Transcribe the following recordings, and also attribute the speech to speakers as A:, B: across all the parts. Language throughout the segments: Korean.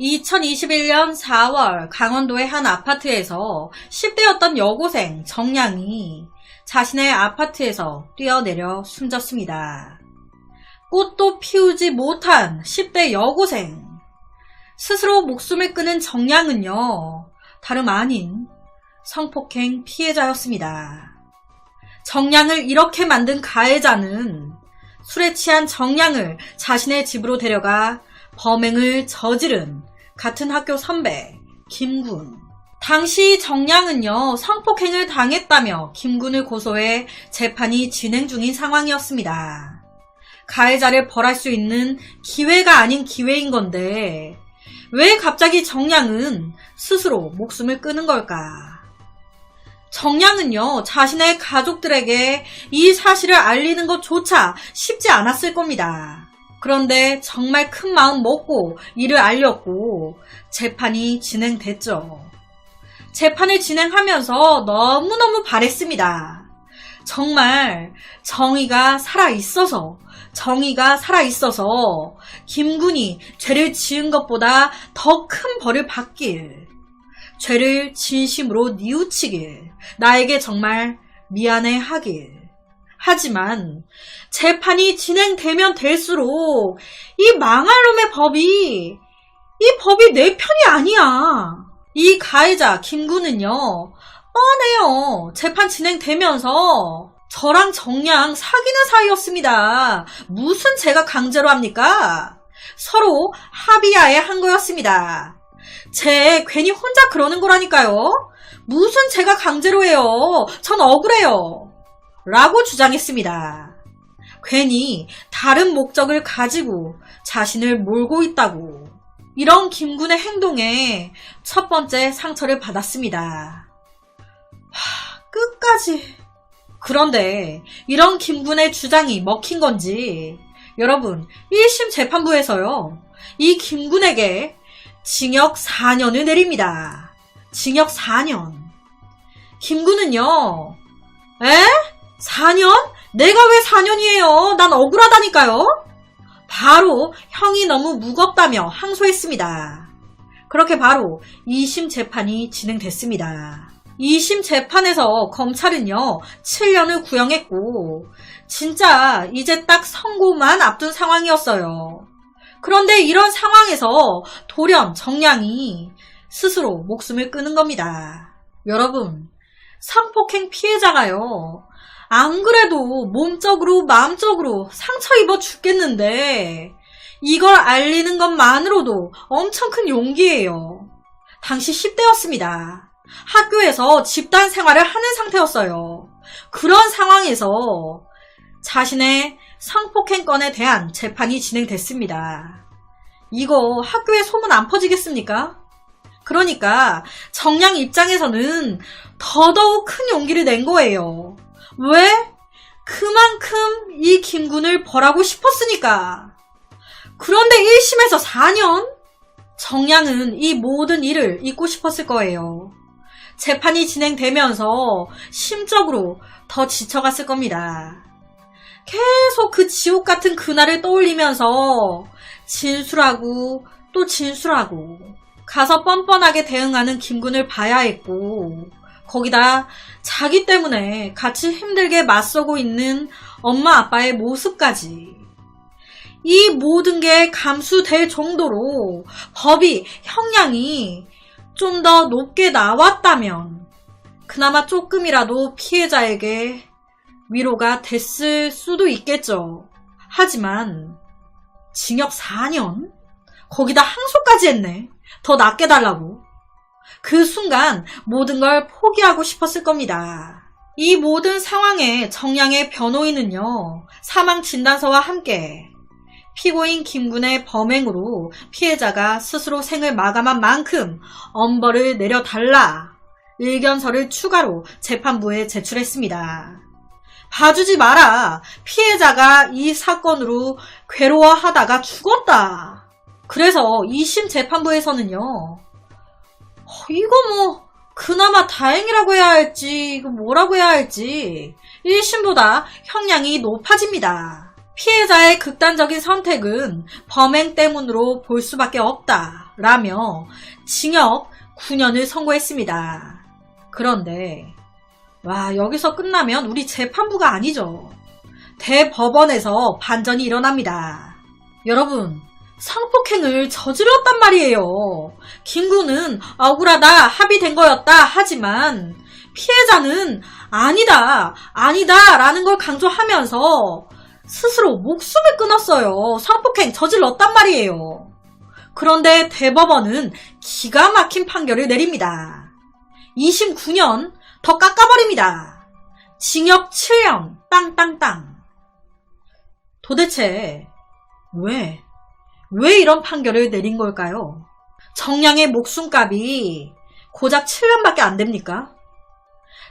A: 2021년 4월 강원도의 한 아파트에서 10대였던 여고생 정량이 자신의 아파트에서 뛰어내려 숨졌습니다. 꽃도 피우지 못한 10대 여고생. 스스로 목숨을 끊은 정량은요, 다름 아닌 성폭행 피해자였습니다. 정량을 이렇게 만든 가해자는 술에 취한 정량을 자신의 집으로 데려가 범행을 저지른 같은 학교 선배 김군. 당시 정량은요, 성폭행을 당했다며 김군을 고소해 재판이 진행 중인 상황이었습니다. 가해자를 벌할 수 있는 기회가 아닌 기회인 건데 왜 갑자기 정량은 스스로 목숨을 끊은 걸까? 정량은요, 자신의 가족들에게 이 사실을 알리는 것조차 쉽지 않았을 겁니다. 그런데 정말 큰 마음 먹고 이를 알렸고 재판이 진행됐죠. 재판을 진행하면서 너무너무 바랬습니다. 정말 정의가 살아있어서 김군이 죄를 지은 것보다 더 큰 벌을 받길, 죄를 진심으로 뉘우치길, 나에게 정말 미안해하길. 하지만 재판이 진행되면 될수록 이 망할 놈의 법이 내 편이 아니야. 이 가해자 김군은요, 뻔해요. 재판 진행되면서 저랑 정량 사귀는 사이였습니다. 무슨 제가 강제로 합니까? 서로 합의하에 한 거였습니다. 쟤 괜히 혼자 그러는 거라니까요. 무슨 제가 강제로 해요. 전 억울해요. 라고 주장했습니다. 괜히 다른 목적을 가지고 자신을 몰고 있다고. 이런 김군의 행동에 첫 번째 상처를 받았습니다. 끝까지. 그런데 이런 김군의 주장이 먹힌 건지 여러분, 1심 재판부에서요, 이 김군에게 징역 4년을 내립니다. 징역 4년. 김군은요, 4년? 내가 왜 4년이에요? 난 억울하다니까요? 바로 형이 너무 무겁다며 항소했습니다. 그렇게 바로 2심 재판이 진행됐습니다. 2심 재판에서 검찰은요, 7년을 구형했고 진짜 이제 딱 선고만 앞둔 상황이었어요. 그런데 이런 상황에서 돌연 정량이 스스로 목숨을 끊은 겁니다. 여러분, 성폭행 피해자가요, 안 그래도 몸적으로 마음적으로 상처 입어 죽겠는데 이걸 알리는 것만으로도 엄청 큰 용기예요. 당시 10대였습니다. 학교에서 집단 생활을 하는 상태였어요. 그런 상황에서 자신의 성폭행 건에 대한 재판이 진행됐습니다. 이거 학교에 소문 안 퍼지겠습니까? 그러니까 정량 입장에서는 더더욱 큰 용기를 낸 거예요. 왜? 그만큼 이 김군을 벌하고 싶었으니까. 그런데 1심에서 4년? 정량은 이 모든 일을 잊고 싶었을 거예요. 재판이 진행되면서 심적으로 더 지쳐갔을 겁니다. 계속 그 지옥 같은 그날을 떠올리면서 진술하고 또 진술하고 가서 뻔뻔하게 대응하는 김군을 봐야 했고, 거기다 자기 때문에 같이 힘들게 맞서고 있는 엄마 아빠의 모습까지. 이 모든 게 감수될 정도로 법이 형량이 좀 더 높게 나왔다면 그나마 조금이라도 피해자에게 위로가 됐을 수도 있겠죠. 하지만 징역 4년? 거기다 항소까지 했네. 더 낫게 달라고. 그 순간 모든 걸 포기하고 싶었을 겁니다. 이 모든 상황에 정량의 변호인은요, 사망진단서와 함께 피고인 김군의 범행으로 피해자가 스스로 생을 마감한 만큼 엄벌을 내려달라 의견서를 추가로 재판부에 제출했습니다. 봐주지 마라. 피해자가 이 사건으로 괴로워하다가 죽었다. 그래서 2심 재판부에서는요, 이거 뭐 그나마 다행이라고 해야 할지 이거 뭐라고 해야 할지 1심보다 형량이 높아집니다. 피해자의 극단적인 선택은 범행 때문으로 볼 수밖에 없다라며 징역 9년을 선고했습니다. 그런데 여기서 끝나면 우리 재판부가 아니죠. 대법원에서 반전이 일어납니다. 여러분, 성폭행을 저질렀단 말이에요. 김군은 억울하다, 합의된 거였다 하지만 피해자는 아니다 라는 걸 강조하면서 스스로 목숨을 끊었어요. 성폭행 저질렀단 말이에요. 그런데 대법원은 기가 막힌 판결을 내립니다. 2심 9년 더 깎아버립니다. 징역 7년 땅땅땅. 도대체 왜 이런 판결을 내린 걸까요? 정량의 목숨값이 고작 7년밖에 안 됩니까?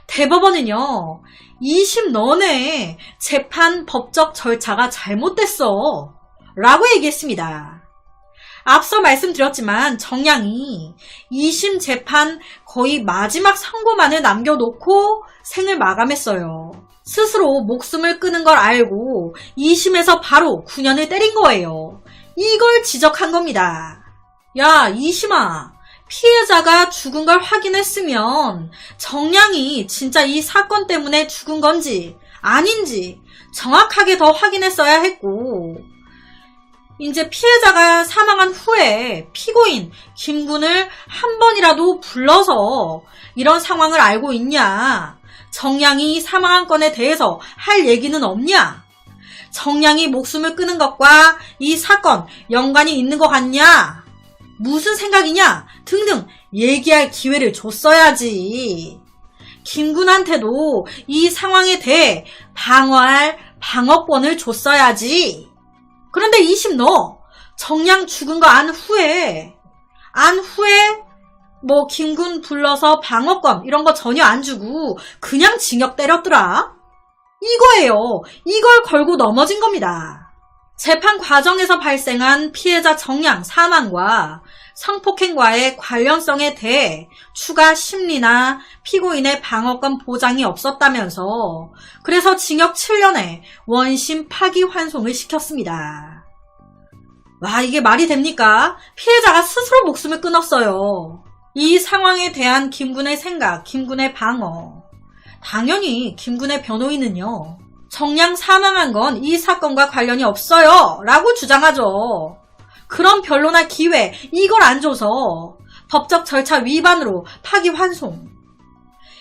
A: 대법원은요, 2심 너네 재판 법적 절차가 잘못됐어 라고 얘기했습니다. 앞서 말씀드렸지만 정량이 2심 재판 거의 마지막 선고만을 남겨놓고 생을 마감했어요. 스스로 목숨을 끊은 걸 알고 2심에서 바로 9년을 때린 거예요. 이걸 지적한 겁니다. 야, 2심아, 피해자가 죽은 걸 확인했으면 정량이 진짜 이 사건 때문에 죽은 건지 아닌지 정확하게 더 확인했어야 했고, 이제 피해자가 사망한 후에 피고인 김군을 한 번이라도 불러서 이런 상황을 알고 있냐, 정량이 사망한 건에 대해서 할 얘기는 없냐, 정량이 목숨을 끊은 것과 이 사건 연관이 있는 것 같냐, 무슨 생각이냐 등등 얘기할 기회를 줬어야지. 김군한테도 이 상황에 대해 방어할 방어권을 줬어야지. 그런데 2심 너 정량 죽은 거 안 후에 뭐 김군 불러서 방어권 이런 거 전혀 안 주고 그냥 징역 때렸더라. 이거예요. 이걸 걸고 넘어진 겁니다. 재판 과정에서 발생한 피해자 정량 사망과 성폭행과의 관련성에 대해 추가 심리나 피고인의 방어권 보장이 없었다면서 그래서 징역 7년에 원심 파기환송을 시켰습니다. 이게 말이 됩니까? 피해자가 스스로 목숨을 끊었어요. 이 상황에 대한 김군의 생각, 김군의 방어. 당연히 김군의 변호인은요, 정량 사망한 건 이 사건과 관련이 없어요 라고 주장하죠. 그런 변론할 기회 이걸 안 줘서 법적 절차 위반으로 파기환송.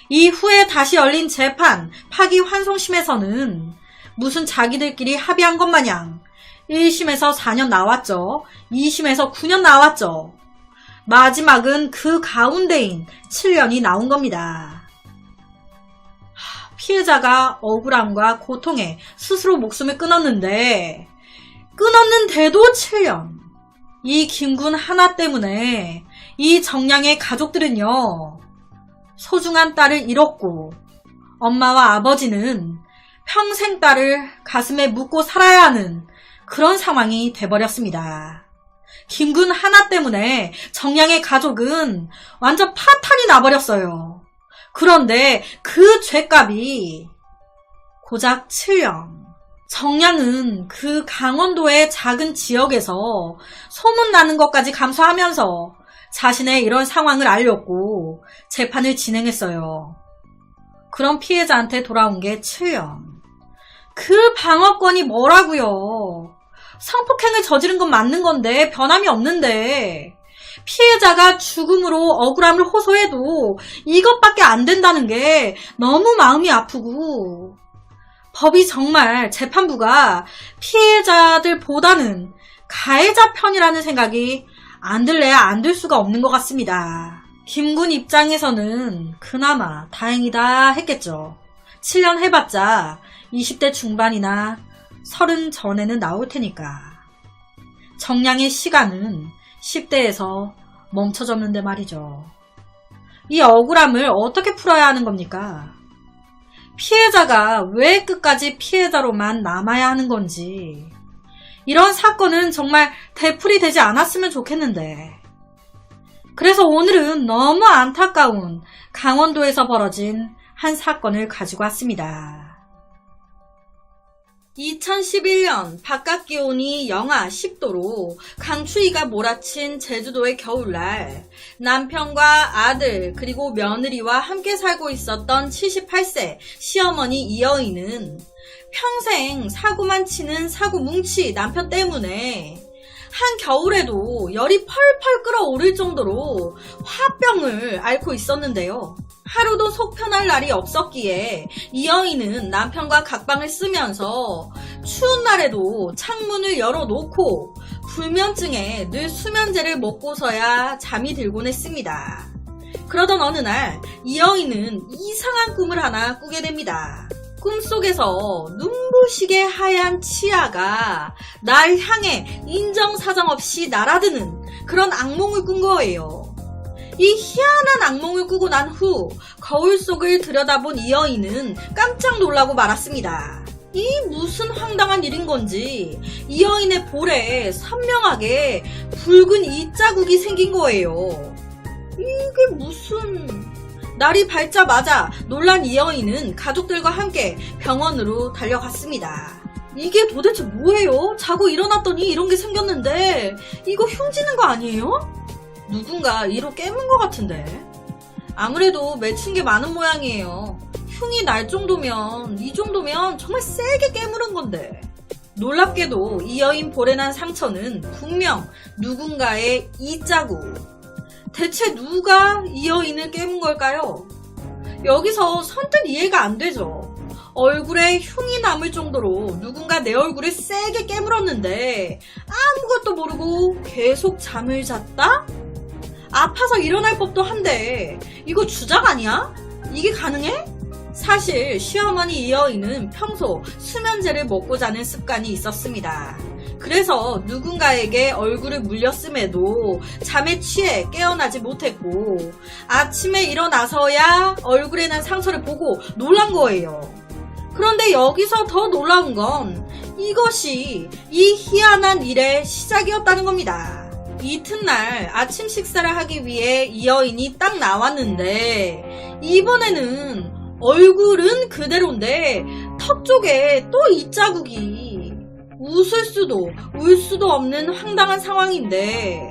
A: 이후에 다시 열린 재판 파기환송심에서는 무슨 자기들끼리 합의한 것 마냥 1심에서 4년 나왔죠. 2심에서 9년 나왔죠. 마지막은 그 가운데인 7년이 나온 겁니다. 피해자가 억울함과 고통에 스스로 목숨을 끊었는데도 7년. 이 김군 하나 때문에 이 정량의 가족들은요, 소중한 딸을 잃었고 엄마와 아버지는 평생 딸을 가슴에 묻고 살아야 하는 그런 상황이 돼버렸습니다. 김군 하나 때문에 정량의 가족은 완전 파탄이 나버렸어요. 그런데 그 죄값이 고작 7년. 정량은 그 강원도의 작은 지역에서 소문나는 것까지 감수하면서 자신의 이런 상황을 알렸고 재판을 진행했어요. 그런 피해자한테 돌아온 게 7년. 그 방어권이 뭐라고요? 성폭행을 저지른 건 맞는 건데 변함이 없는데 피해자가 죽음으로 억울함을 호소해도 이것밖에 안 된다는 게 너무 마음이 아프고, 법이 정말 재판부가 피해자들보다는 가해자 편이라는 생각이 안 들래야 안 들 수가 없는 것 같습니다. 김군 입장에서는 그나마 다행이다 했겠죠. 7년 해봤자 20대 중반이나 30 전에는 나올 테니까. 정량의 시간은 10대에서 멈춰졌는데 말이죠. 이 억울함을 어떻게 풀어야 하는 겁니까? 피해자가 왜 끝까지 피해자로만 남아야 하는 건지, 이런 사건은 정말 되풀이 되지 않았으면 좋겠는데. 그래서 오늘은 너무 안타까운 강원도에서 벌어진 한 사건을 가지고 왔습니다. 2011년 바깥 기온이 영하 10도로 강추위가 몰아친 제주도의 겨울날, 남편과 아들 그리고 며느리와 함께 살고 있었던 78세 시어머니 이여인은 평생 사고만 치는 사고뭉치 남편 때문에 한겨울에도 열이 펄펄 끓어오를 정도로 화병을 앓고 있었는데요. 하루도 속 편할 날이 없었기에 이여인은 남편과 각방을 쓰면서 추운 날에도 창문을 열어놓고 불면증에 늘 수면제를 먹고서야 잠이 들곤 했습니다. 그러던 어느 날 이여인은 이상한 꿈을 하나 꾸게 됩니다. 꿈속에서 눈부시게 하얀 치아가 날 향해 인정사정 없이 날아드는 그런 악몽을 꾼 거예요. 이 희한한 악몽을 꾸고 난 후 거울 속을 들여다본 이여인은 깜짝 놀라고 말았습니다. 이 무슨 황당한 일인 건지 이여인의 볼에 선명하게 붉은 이자국이 생긴 거예요. 이게 무슨... 날이 밝자마자 놀란 이여인은 가족들과 함께 병원으로 달려갔습니다. 이게 도대체 뭐예요? 자고 일어났더니 이런 게 생겼는데 이거 흉지는 거 아니에요? 누군가 이로 깨문 것 같은데. 아무래도 맺힌 게 많은 모양이에요. 흉이 날 정도면, 이 정도면 정말 세게 깨무른 건데. 놀랍게도 이여인 볼에 난 상처는 분명 누군가의 이자국. 대체 누가 이여인을 깨문 걸까요? 여기서 선뜻 이해가 안 되죠. 얼굴에 흉이 남을 정도로 누군가 내 얼굴을 세게 깨물었는데 아무것도 모르고 계속 잠을 잤다? 아파서 일어날 법도 한데 이거 주작 아니야? 이게 가능해? 사실 시어머니 이여인은 평소 수면제를 먹고 자는 습관이 있었습니다. 그래서 누군가에게 얼굴을 물렸음에도 잠에 취해 깨어나지 못했고 아침에 일어나서야 얼굴에 난 상처를 보고 놀란 거예요. 그런데 여기서 더 놀라운 건 이것이 이 희한한 일의 시작이었다는 겁니다. 이튿날 아침 식사를 하기 위해 이여인이 딱 나왔는데 이번에는 얼굴은 그대로인데 턱 쪽에 또 이자국이. 웃을 수도 울 수도 없는 황당한 상황인데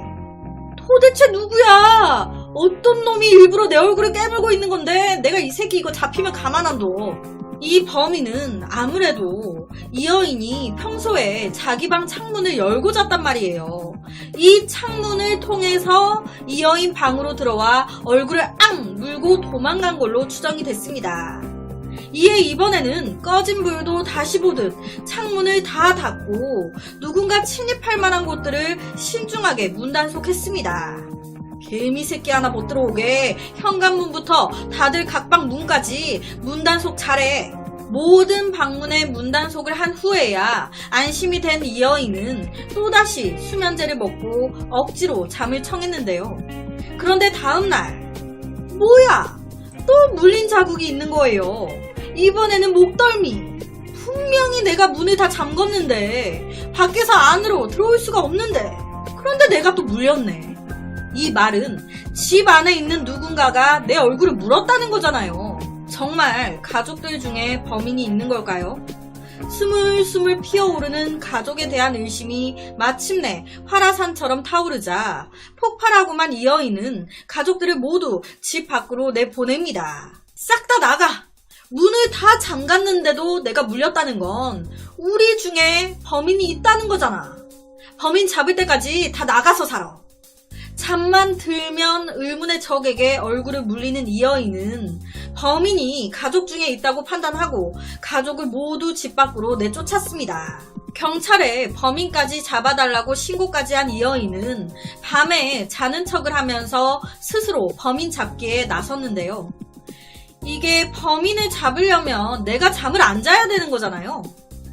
A: 도대체 누구야? 어떤 놈이 일부러 내 얼굴을 깨물고 있는 건데 내가 이 새끼 이거 잡히면 가만 안 둬. 이 범인은 아무래도 이여인이 평소에 자기 방 창문을 열고 잤단 말이에요. 이 창문을 통해서 이여인 방으로 들어와 얼굴을 앙 물고 도망간 걸로 추정이 됐습니다. 이에 이번에는 꺼진 불도 다시 보듯 창문을 다 닫고 누군가 침입할 만한 곳들을 신중하게 문단속했습니다. 개미 새끼 하나 못 들어오게 현관문부터 다들 각방 문까지 문단속 잘해. 모든 방문에 문단속을 한 후에야 안심이 된 이여인은 또다시 수면제를 먹고 억지로 잠을 청했는데요. 그런데 다음날 뭐야? 또 물린 자국이 있는 거예요. 이번에는 목덜미. 분명히 내가 문을 다 잠궜는데 밖에서 안으로 들어올 수가 없는데 그런데 내가 또 물렸네. 이 말은 집 안에 있는 누군가가 내 얼굴을 물었다는 거잖아요. 정말 가족들 중에 범인이 있는 걸까요? 스물스물 피어오르는 가족에 대한 의심이 마침내 화라산처럼 타오르자 폭발하고만 이여인은 가족들을 모두 집 밖으로 내보냅니다. 싹 다 나가! 문을 다 잠갔는데도 내가 물렸다는 건 우리 중에 범인이 있다는 거잖아. 범인 잡을 때까지 다 나가서 살아. 잠만 들면 의문의 적에게 얼굴을 물리는 이여인은 범인이 가족 중에 있다고 판단하고 가족을 모두 집 밖으로 내쫓았습니다. 경찰에 범인까지 잡아달라고 신고까지 한 이여인은 밤에 자는 척을 하면서 스스로 범인 잡기에 나섰는데요. 이게 범인을 잡으려면 내가 잠을 안 자야 되는 거잖아요.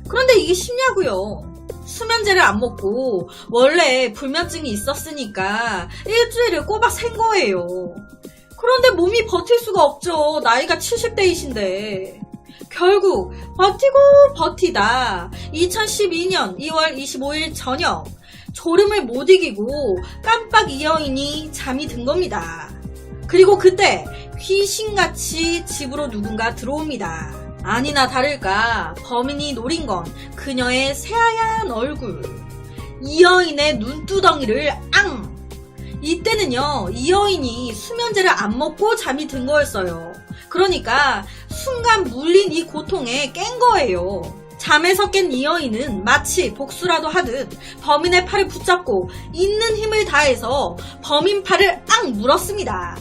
A: 그런데 이게 쉽냐고요. 수면제를 안 먹고 원래 불면증이 있었으니까 일주일을 꼬박 샌 거예요. 그런데 몸이 버틸 수가 없죠. 나이가 70대이신데. 결국 버티고 버티다 2012년 2월 25일 저녁 졸음을 못 이기고 깜빡 이여인이 잠이 든 겁니다. 그리고 그때 귀신같이 집으로 누군가 들어옵니다. 아니나 다를까 범인이 노린 건 그녀의 새하얀 얼굴, 이 여인의 눈두덩이를 앙! 이때는요, 이 여인이 수면제를 안 먹고 잠이 든 거였어요. 그러니까 순간 물린 이 고통에 깬 거예요. 잠에서 깬 이 여인은 마치 복수라도 하듯 범인의 팔을 붙잡고 있는 힘을 다해서 범인 팔을 앙 물었습니다.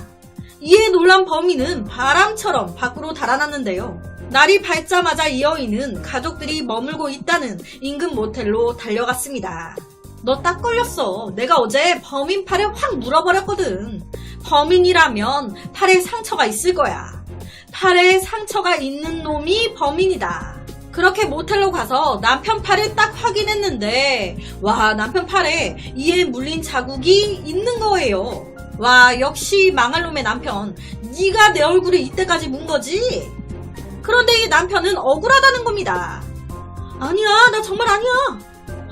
A: 이에 놀란 범인은 바람처럼 밖으로 달아났는데요. 날이 밝자마자 이 여인은 가족들이 머물고 있다는 인근 모텔로 달려갔습니다. 너 딱 걸렸어. 내가 어제 범인 팔을 확 물어버렸거든. 범인이라면 팔에 상처가 있을 거야. 팔에 상처가 있는 놈이 범인이다. 그렇게 모텔로 가서 남편 팔을 딱 확인했는데 와, 남편 팔에 이에 물린 자국이 있는 거예요. 와, 역시 망할 놈의 남편. 네가 내 얼굴을 이때까지 문 거지? 그런데 이 남편은 억울하다는 겁니다. 아니야, 나 정말 아니야.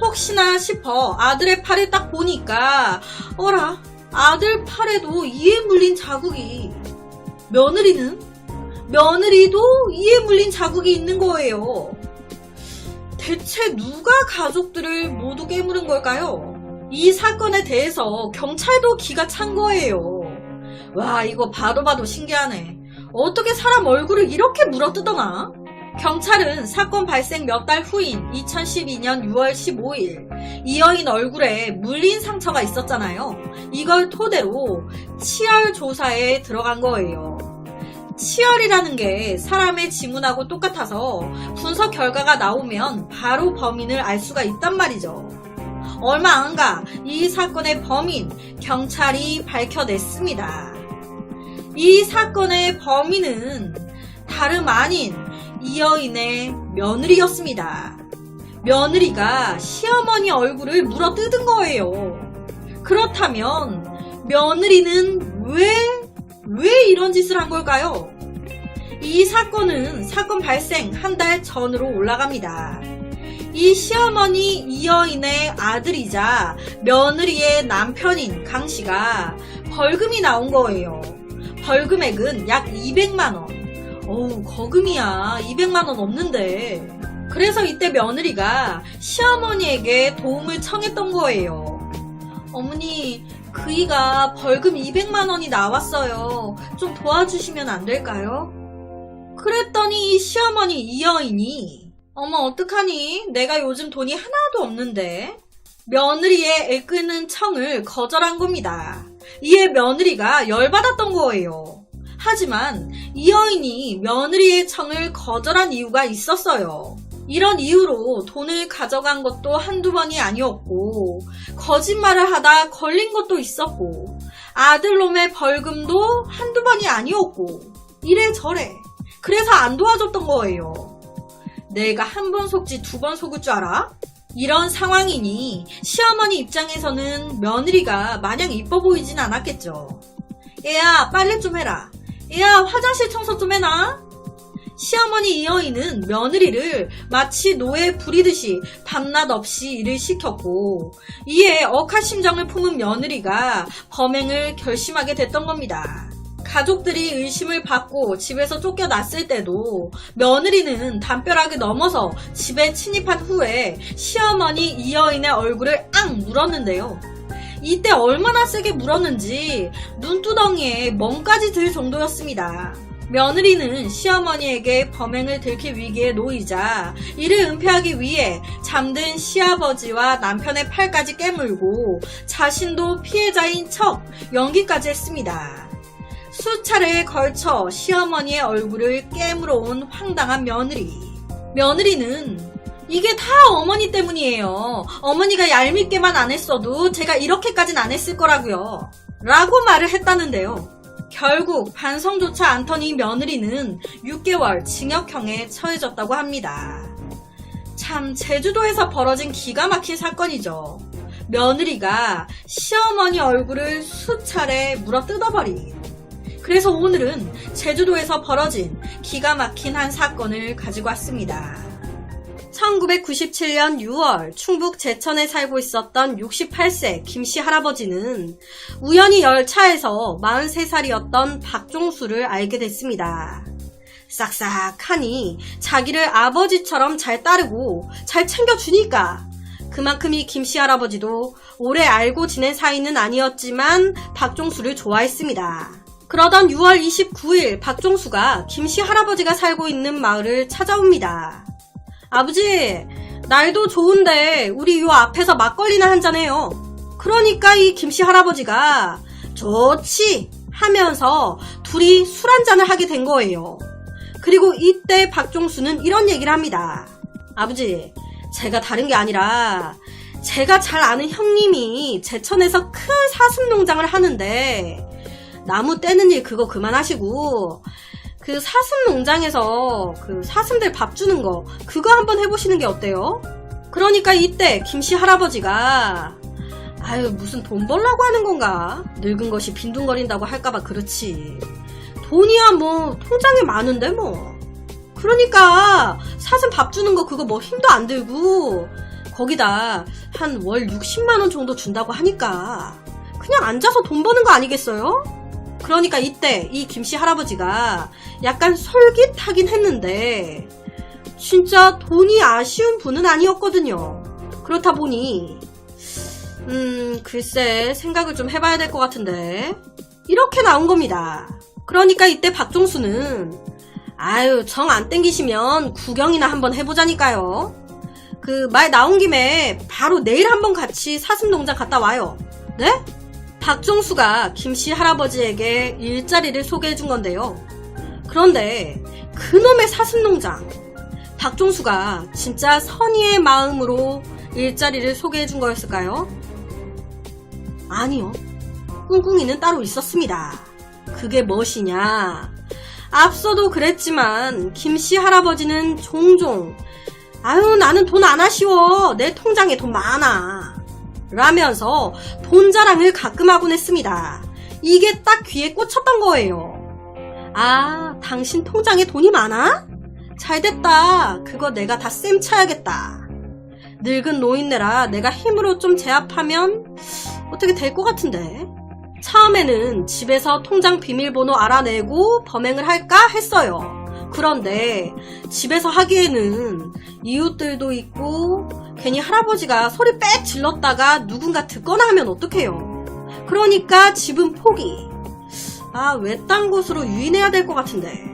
A: 혹시나 싶어 아들의 팔을 딱 보니까 어라, 아들 팔에도 이에 물린 자국이. 며느리도 이에 물린 자국이 있는 거예요. 대체 누가 가족들을 모두 깨물은 걸까요? 이 사건에 대해서 경찰도 기가 찬 거예요. 와, 이거 봐도 신기하네. 어떻게 사람 얼굴을 이렇게 물어뜯어나? 경찰은 사건 발생 몇 달 후인 2012년 6월 15일 이 여인 얼굴에 물린 상처가 있었잖아요. 이걸 토대로 치열 조사에 들어간 거예요. 치열이라는 게 사람의 지문하고 똑같아서 분석 결과가 나오면 바로 범인을 알 수가 있단 말이죠. 얼마 안 가 이 사건의 범인 경찰이 밝혀냈습니다. 이 사건의 범인은 다름 아닌 이 여인의 며느리였습니다. 며느리가 시어머니 얼굴을 물어뜯은 거예요. 그렇다면 며느리는 왜 이런 짓을 한 걸까요? 이 사건은 사건 발생 한 달 전으로 올라갑니다. 이 시어머니 이 여인의 아들이자 며느리의 남편인 강 씨가 벌금이 나온 거예요. 벌금액은 약 200만원. 어우, 거금이야. 200만원 없는데. 그래서 이때 며느리가 시어머니에게 도움을 청했던 거예요. 어머니, 그이가 벌금 200만원이 나왔어요. 좀 도와주시면 안 될까요? 그랬더니 이 시어머니 이 여인이 어머, 어떡하니? 내가 요즘 돈이 하나도 없는데. 며느리의 애끄는 청을 거절한 겁니다. 이에 며느리가 열받았던 거예요. 하지만 이 여인이 며느리의 청을 거절한 이유가 있었어요. 이런 이유로 돈을 가져간 것도 한두 번이 아니었고 거짓말을 하다 걸린 것도 있었고 아들놈의 벌금도 한두 번이 아니었고 이래저래. 그래서 안 도와줬던 거예요. 내가 한 번 속지 두 번 속을 줄 알아? 이런 상황이니 시어머니 입장에서는 며느리가 마냥 이뻐 보이진 않았겠죠. 얘야, 빨래 좀 해라. 얘야, 화장실 청소 좀 해놔. 시어머니 이 여인은 며느리를 마치 노예 부리듯이 밤낮 없이 일을 시켰고 이에 억한 심정을 품은 며느리가 범행을 결심하게 됐던 겁니다. 가족들이 의심을 받고 집에서 쫓겨났을 때도 며느리는 담벼락을 넘어서 집에 침입한 후에 시어머니 이 여인의 얼굴을 앙 물었는데요. 이때 얼마나 세게 물었는지 눈두덩이에 멍까지 들 정도였습니다. 며느리는 시어머니에게 범행을 들킬 위기에 놓이자 이를 은폐하기 위해 잠든 시아버지와 남편의 팔까지 깨물고 자신도 피해자인 척 연기까지 했습니다. 수차례에 걸쳐 시어머니의 얼굴을 깨물어 온 황당한 며느리. 며느리는 이게 다 어머니 때문이에요. 어머니가 얄밉게만 안 했어도 제가 이렇게까진 안 했을 거라고요. 라고 말을 했다는데요. 결국 반성조차 않던 이 며느리는 6개월 징역형에 처해졌다고 합니다. 참 제주도에서 벌어진 기가 막힌 사건이죠. 며느리가 시어머니 얼굴을 수차례 물어뜯어버린. 그래서 오늘은 제주도에서 벌어진 기가 막힌 한 사건을 가지고 왔습니다. 1997년 6월 충북 제천에 살고 있었던 68세 김씨 할아버지는 우연히 열차에서 43살이었던 박종수를 알게 됐습니다.
B: 싹싹하니 자기를 아버지처럼 잘 따르고 잘 챙겨주니까 그만큼 이 김씨 할아버지도 오래 알고 지낸 사이는 아니었지만 박종수를 좋아했습니다. 그러던 6월 29일 박종수가 김씨 할아버지가 살고 있는 마을을 찾아옵니다. 아버지, 날도 좋은데 우리 요 앞에서 막걸리나 한잔해요. 그러니까 이 김씨 할아버지가 좋지 하면서 둘이 술 한잔을 하게 된 거예요. 그리고 이때 박종수는 이런 얘기를 합니다. 아버지, 제가 다른 게 아니라 제가 잘 아는 형님이 제천에서 큰 사슴 농장을 하는데 나무 떼는 일 그거 그만하시고 그 사슴 농장에서 그 사슴들 밥 주는 거 그거 한번 해보시는 게 어때요? 그러니까 이때 김씨 할아버지가 아유 무슨 돈 벌라고 하는 건가? 늙은 것이 빈둥거린다고 할까봐 그렇지. 돈이야 뭐 통장에 많은데 뭐. 그러니까 사슴 밥 주는 거 그거 뭐 힘도 안 들고 거기다 한 월 60만원 정도 준다고 하니까 그냥 앉아서 돈 버는 거 아니겠어요? 그러니까 이때 이 김씨 할아버지가 약간 솔깃하긴 했는데 진짜 돈이 아쉬운 분은 아니었거든요. 그렇다 보니 글쎄 생각을 좀 해봐야 될 것 같은데 이렇게 나온 겁니다. 그러니까 이때 박종수는 아유 정 안 땡기시면 구경이나 한번 해보자니까요. 그 말 나온 김에 바로 내일 한번 같이 사슴농장 갔다 와요. 네? 박종수가 김씨 할아버지에게 일자리를 소개해준 건데요. 그런데 그놈의 사슴농장 박종수가 진짜 선의의 마음으로 일자리를 소개해준 거였을까요? 아니요. 꿍꿍이는 따로 있었습니다. 그게 무엇이냐? 앞서도 그랬지만 김씨 할아버지는 종종 아유 나는 돈 안 아쉬워. 내 통장에 돈 많아. 라면서 돈 자랑을 가끔 하곤 했습니다. 이게 딱 귀에 꽂혔던 거예요. 아, 당신 통장에 돈이 많아? 잘됐다. 그거 내가 다 쌤 쳐야겠다. 늙은 노인네라 내가 힘으로 좀 제압하면 어떻게 될 것 같은데. 처음에는 집에서 통장 비밀번호 알아내고 범행을 할까 했어요. 그런데 집에서 하기에는 이웃들도 있고 괜히 할아버지가 소리 빽 질렀다가 누군가 듣거나 하면 어떡해요. 그러니까 집은 포기. 아, 외딴 곳으로 유인해야 될 것 같은데.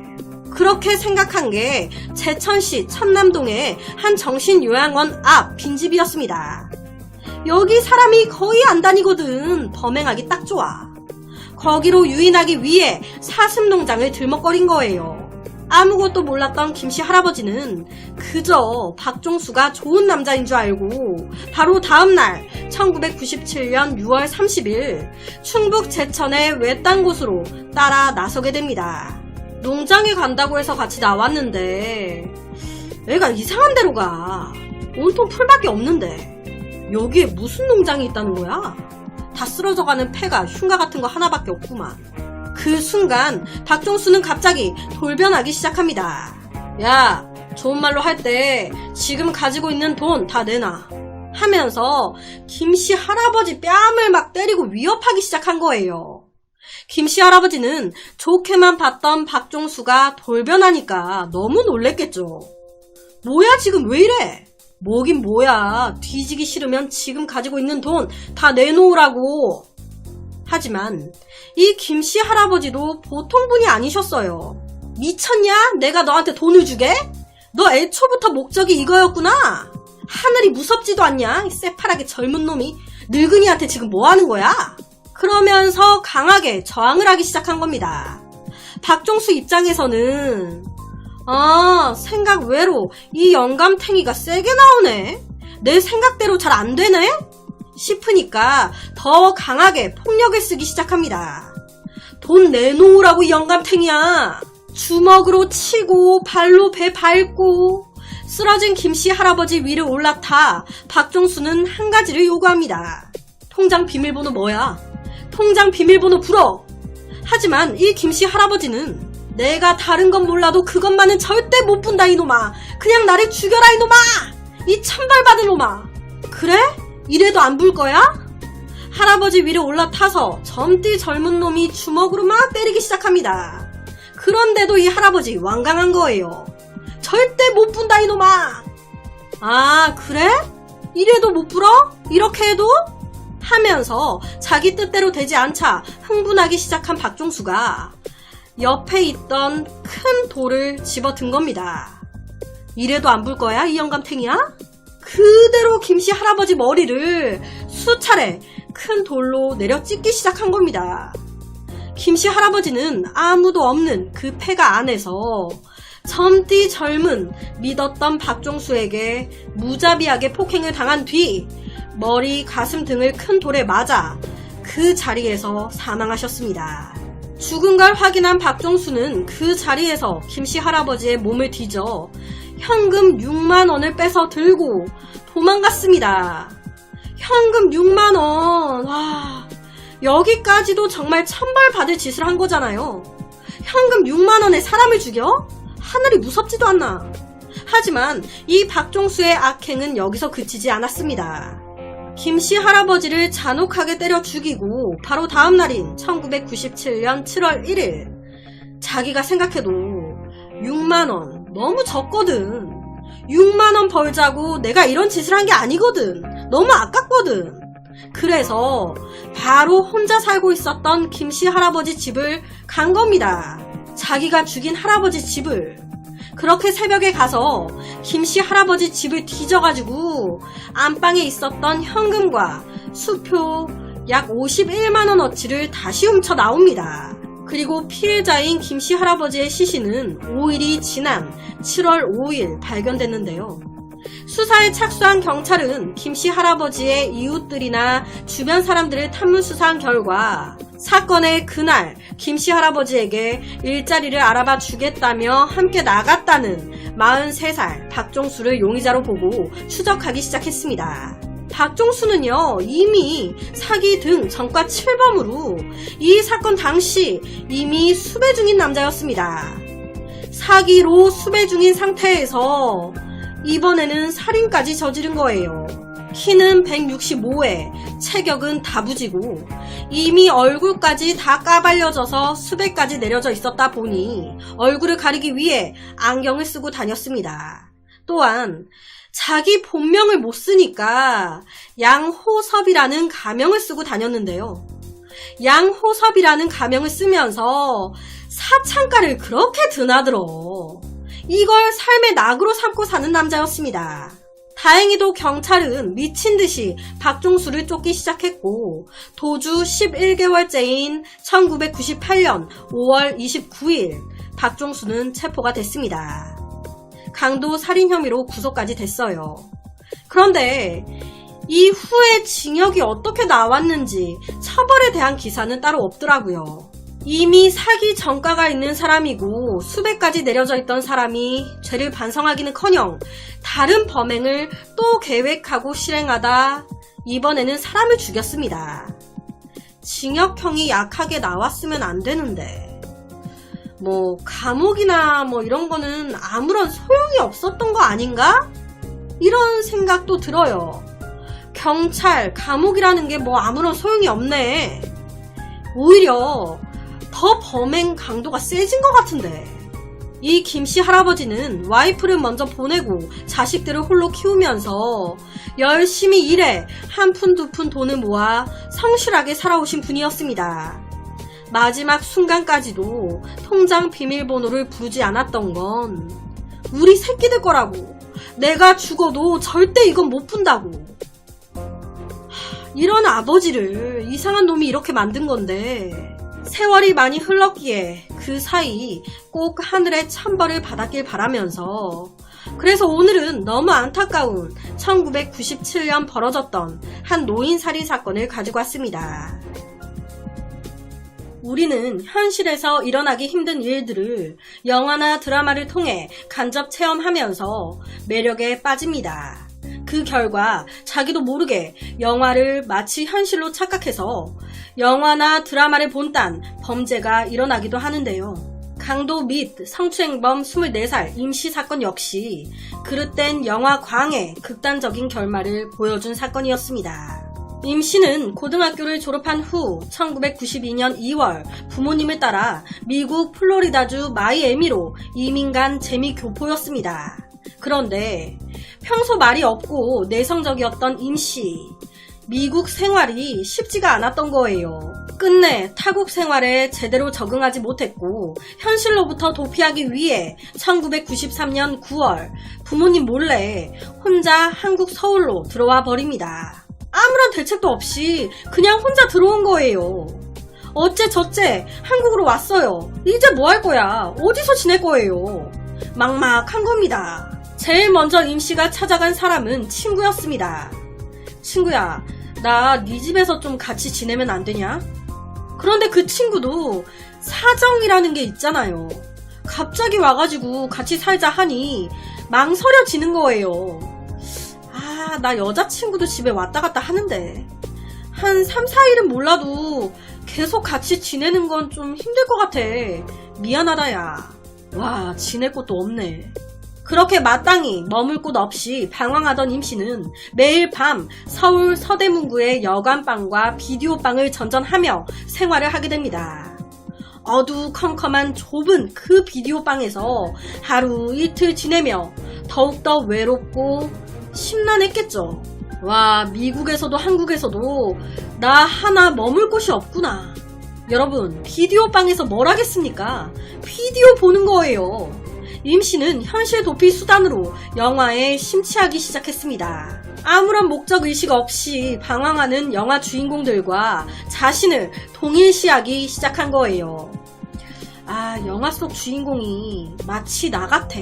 B: 그렇게 생각한 게 제천시 천남동의 한 정신요양원 앞 빈집이었습니다. 여기 사람이 거의 안 다니거든. 범행하기 딱 좋아. 거기로 유인하기 위해 사슴농장을 들먹거린 거예요. 아무것도 몰랐던 김씨 할아버지는 그저 박종수가 좋은 남자인 줄 알고 바로 다음날 1997년 6월 30일 충북 제천의 외딴 곳으로 따라 나서게 됩니다. 농장에 간다고 해서 같이 나왔는데 애가 이상한 데로 가. 온통 풀밖에 없는데 여기에 무슨 농장이 있다는 거야? 다 쓰러져가는 폐가 흉가 같은 거 하나밖에 없구만. 그 순간 박종수는 갑자기 돌변하기 시작합니다. 야, 좋은 말로 할 때 지금 가지고 있는 돈 다 내놔 하면서 김씨 할아버지 뺨을 막 때리고 위협하기 시작한 거예요. 김씨 할아버지는 좋게만 봤던 박종수가 돌변하니까 너무 놀랬겠죠. 뭐야 지금 왜 이래? 뭐긴 뭐야. 뒤지기 싫으면 지금 가지고 있는 돈 다 내놓으라고. 하지만 이 김씨 할아버지도 보통 분이 아니셨어요. 미쳤냐? 내가 너한테 돈을 주게? 너 애초부터 목적이 이거였구나. 하늘이 무섭지도 않냐? 이 새파랗게 젊은 놈이 늙은이한테 지금 뭐 하는 거야? 그러면서 강하게 저항을 하기 시작한 겁니다. 박종수 입장에서는 생각 외로 이 영감탱이가 세게 나오네. 내 생각대로 잘 안 되네? 싶으니까 더 강하게 폭력을 쓰기 시작합니다. 돈 내놓으라고 이 영감탱이야. 주먹으로 치고 발로 배 밟고 쓰러진 김씨 할아버지 위를 올라타 박종수는 한 가지를 요구합니다. 통장 비밀번호 뭐야? 통장 비밀번호 불어. 하지만 이 김씨 할아버지는 내가 다른 건 몰라도 그것만은 절대 못 분다 이놈아. 그냥 나를 죽여라 이놈아. 이 천벌받은 놈아. 그래? 이래도 안 불 거야? 할아버지 위로 올라타서 젊디 젊은 놈이 주먹으로 막 때리기 시작합니다. 그런데도 이 할아버지 완강한 거예요. 절대 못 분다 이놈아. 아 그래? 이래도 못 불어? 이렇게 해도? 하면서 자기 뜻대로 되지 않자 흥분하기 시작한 박종수가 옆에 있던 큰 돌을 집어든 겁니다. 이래도 안 불 거야 이 영감탱이야? 그대로 김씨 할아버지 머리를 수차례 큰 돌로 내려 찢기 시작한 겁니다. 김씨 할아버지는 아무도 없는 그 폐가 안에서 젊디 젊은 믿었던 박종수에게 무자비하게 폭행을 당한 뒤 머리, 가슴 등을 큰 돌에 맞아 그 자리에서 사망하셨습니다. 죽은 걸 확인한 박종수는 그 자리에서 김씨 할아버지의 몸을 뒤져 현금 6만 원을 빼서 들고 도망갔습니다. 현금 6만 원. 와, 여기까지도 정말 천벌 받을 짓을 한 거잖아요. 현금 6만 원에 사람을 죽여? 하늘이 무섭지도 않나. 하지만 이 박종수의 악행은 여기서 그치지 않았습니다. 김씨 할아버지를 잔혹하게 때려 죽이고 바로 다음 날인 1997년 7월 1일 자기가 생각해도 6만원 너무 적거든. 6만원 벌자고 내가 이런 짓을 한 게 아니거든. 너무 아깝거든. 그래서 바로 혼자 살고 있었던 김씨 할아버지 집을 간 겁니다. 자기가 죽인 할아버지 집을. 그렇게 새벽에 가서 김씨 할아버지 집을 뒤져가지고 안방에 있었던 현금과 수표 약 51만원어치를 다시 훔쳐 나옵니다. 그리고 피해자인 김씨 할아버지의 시신은 5일이 지난 7월 5일 발견됐는데요. 수사에 착수한 경찰은 김씨 할아버지의 이웃들이나 주변 사람들을 탐문 수사한 결과 사건의 그날 김씨 할아버지에게 일자리를 알아봐 주겠다며 함께 나갔다는 43살 박종수를 용의자로 보고 추적하기 시작했습니다. 박종수는요 이미 사기 등 전과 7범으로 이 사건 당시 이미 수배 중인 남자였습니다. 사기로 수배 중인 상태에서 이번에는 살인까지 저지른 거예요. 키는 165에 체격은 다부지고 이미 얼굴까지 다 까발려져서 수배까지 내려져 있었다 보니 얼굴을 가리기 위해 안경을 쓰고 다녔습니다. 또한 자기 본명을 못 쓰니까 양호섭이라는 가명을 쓰고 다녔는데요. 양호섭이라는 가명을 쓰면서 사창가를 그렇게 드나들어. 이걸 삶의 낙으로 삼고 사는 남자였습니다. 다행히도 경찰은 미친듯이 박종수를 쫓기 시작했고 도주 11개월째인 1998년 5월 29일 박종수는 체포가 됐습니다. 강도 살인 혐의로 구속까지 됐어요. 그런데 이후에 징역이 어떻게 나왔는지 처벌에 대한 기사는 따로 없더라고요. 이미 사기 전과가 있는 사람이고 수배까지 내려져 있던 사람이 죄를 반성하기는커녕 다른 범행을 또 계획하고 실행하다 이번에는 사람을 죽였습니다. 징역형이 약하게 나왔으면 안 되는데 감옥이나 이런 거는 아무런 소용이 없었던 거 아닌가? 이런 생각도 들어요. 경찰, 감옥이라는 게 아무런 소용이 없네. 오히려 더 범행 강도가 세진 것 같은데. 이 김씨 할아버지는 와이프를 먼저 보내고 자식들을 홀로 키우면서 열심히 일해 한 푼 두 푼 돈을 모아 성실하게 살아오신 분이었습니다. 마지막 순간까지도 통장 비밀번호를 부르지 않았던 건 우리 새끼들 거라고. 내가 죽어도 절대 이건 못 푼다고. 이런 아버지를 이상한 놈이 이렇게 만든 건데 세월이 많이 흘렀기에 그 사이 꼭 하늘의 천벌을 받았길 바라면서 그래서 오늘은 너무 안타까운 1997년 벌어졌던 한 노인 살인 사건을 가지고 왔습니다. 우리는 현실에서 일어나기 힘든 일들을 영화나 드라마를 통해 간접 체험하면서 매력에 빠집니다. 그 결과 자기도 모르게 영화를 마치 현실로 착각해서 영화나 드라마를 본딴 범죄가 일어나기도 하는데요. 강도 및 성추행범 24살 임씨 사건 역시 그릇된 영화 광의 극단적인 결말을 보여준 사건이었습니다. 임 씨는 고등학교를 졸업한 후 1992년 2월 부모님을 따라 미국 플로리다주 마이애미로 이민 간 재미교포였습니다. 그런데 평소 말이 없고 내성적이었던 임 씨. 미국 생활이 쉽지가 않았던 거예요. 끝내 타국 생활에 제대로 적응하지 못했고 현실로부터 도피하기 위해 1993년 9월 부모님 몰래 혼자 한국 서울로 들어와 버립니다. 아무런 대책도 없이 그냥 혼자 들어온 거예요. 어째저째 한국으로 왔어요. 이제 뭐 할 거야? 어디서 지낼 거예요? 막막한 겁니다. 제일 먼저 임 씨가 찾아간 사람은 친구였습니다. 친구야, 나 네 집에서 좀 같이 지내면 안 되냐? 그런데 그 친구도 사정이라는 게 있잖아요. 갑자기 와가지고 같이 살자 하니 망설여지는 거예요. 나 여자친구도 집에 왔다 갔다 하는데 한 3, 4일은 몰라도 계속 같이 지내는 건 좀 힘들 것 같아. 미안하다 야. 와, 지낼 곳도 없네. 그렇게 마땅히 머물 곳 없이 방황하던 임 씨는 매일 밤 서울 서대문구의 여관방과 비디오방을 전전하며 생활을 하게 됩니다. 어두컴컴한 좁은 그 비디오방에서 하루 이틀 지내며 더욱더 외롭고 심란했겠죠. 와, 미국에서도 한국에서도 나 하나 머물 곳이 없구나. 여러분, 비디오방에서 뭘 하겠습니까? 비디오 보는 거예요. 임 씨는 현실 도피 수단으로 영화에 심취하기 시작했습니다. 아무런 목적의식 없이 방황하는 영화 주인공들과 자신을 동일시하기 시작한 거예요. 영화 속 주인공이 마치 나 같아.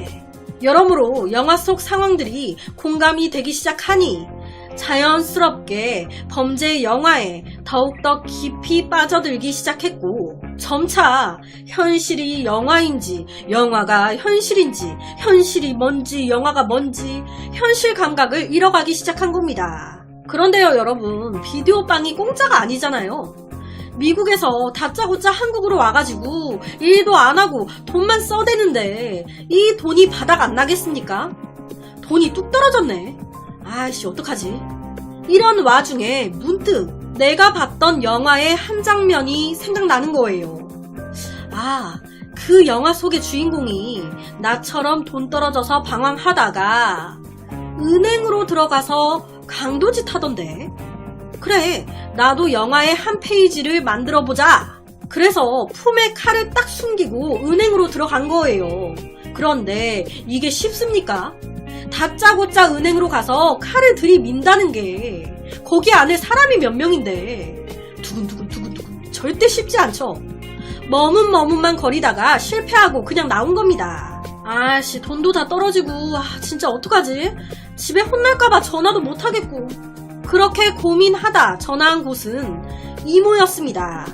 B: 여러모로 영화 속 상황들이 공감이 되기 시작하니 자연스럽게 범죄 영화에 더욱더 깊이 빠져들기 시작했고 점차 현실이 영화인지 영화가 현실인지 현실이 뭔지 영화가 뭔지 현실 감각을 잃어가기 시작한 겁니다. 그런데요 여러분, 비디오방이 공짜가 아니잖아요. 미국에서 다짜고짜 한국으로 와가지고 일도 안하고 돈만 써대는데 이 돈이 바닥 안 나겠습니까? 돈이 뚝 떨어졌네. 아이씨 어떡하지? 이런 와중에 문득 내가 봤던 영화의 한 장면이 생각나는 거예요. 그 영화 속의 주인공이 나처럼 돈 떨어져서 방황하다가 은행으로 들어가서 강도짓 하던데. 그래, 나도 영화의 한 페이지를 만들어보자. 그래서 품에 칼을 딱 숨기고 은행으로 들어간 거예요. 그런데 이게 쉽습니까? 다짜고짜 은행으로 가서 칼을 들이민다는 게 거기 안에 사람이 몇 명인데 두근두근 절대 쉽지 않죠. 머문만 거리다가 실패하고 그냥 나온 겁니다. 돈도 다 떨어지고 진짜 어떡하지? 집에 혼날까봐 전화도 못하겠고. 그렇게 고민하다 전화한 곳은 이모였습니다.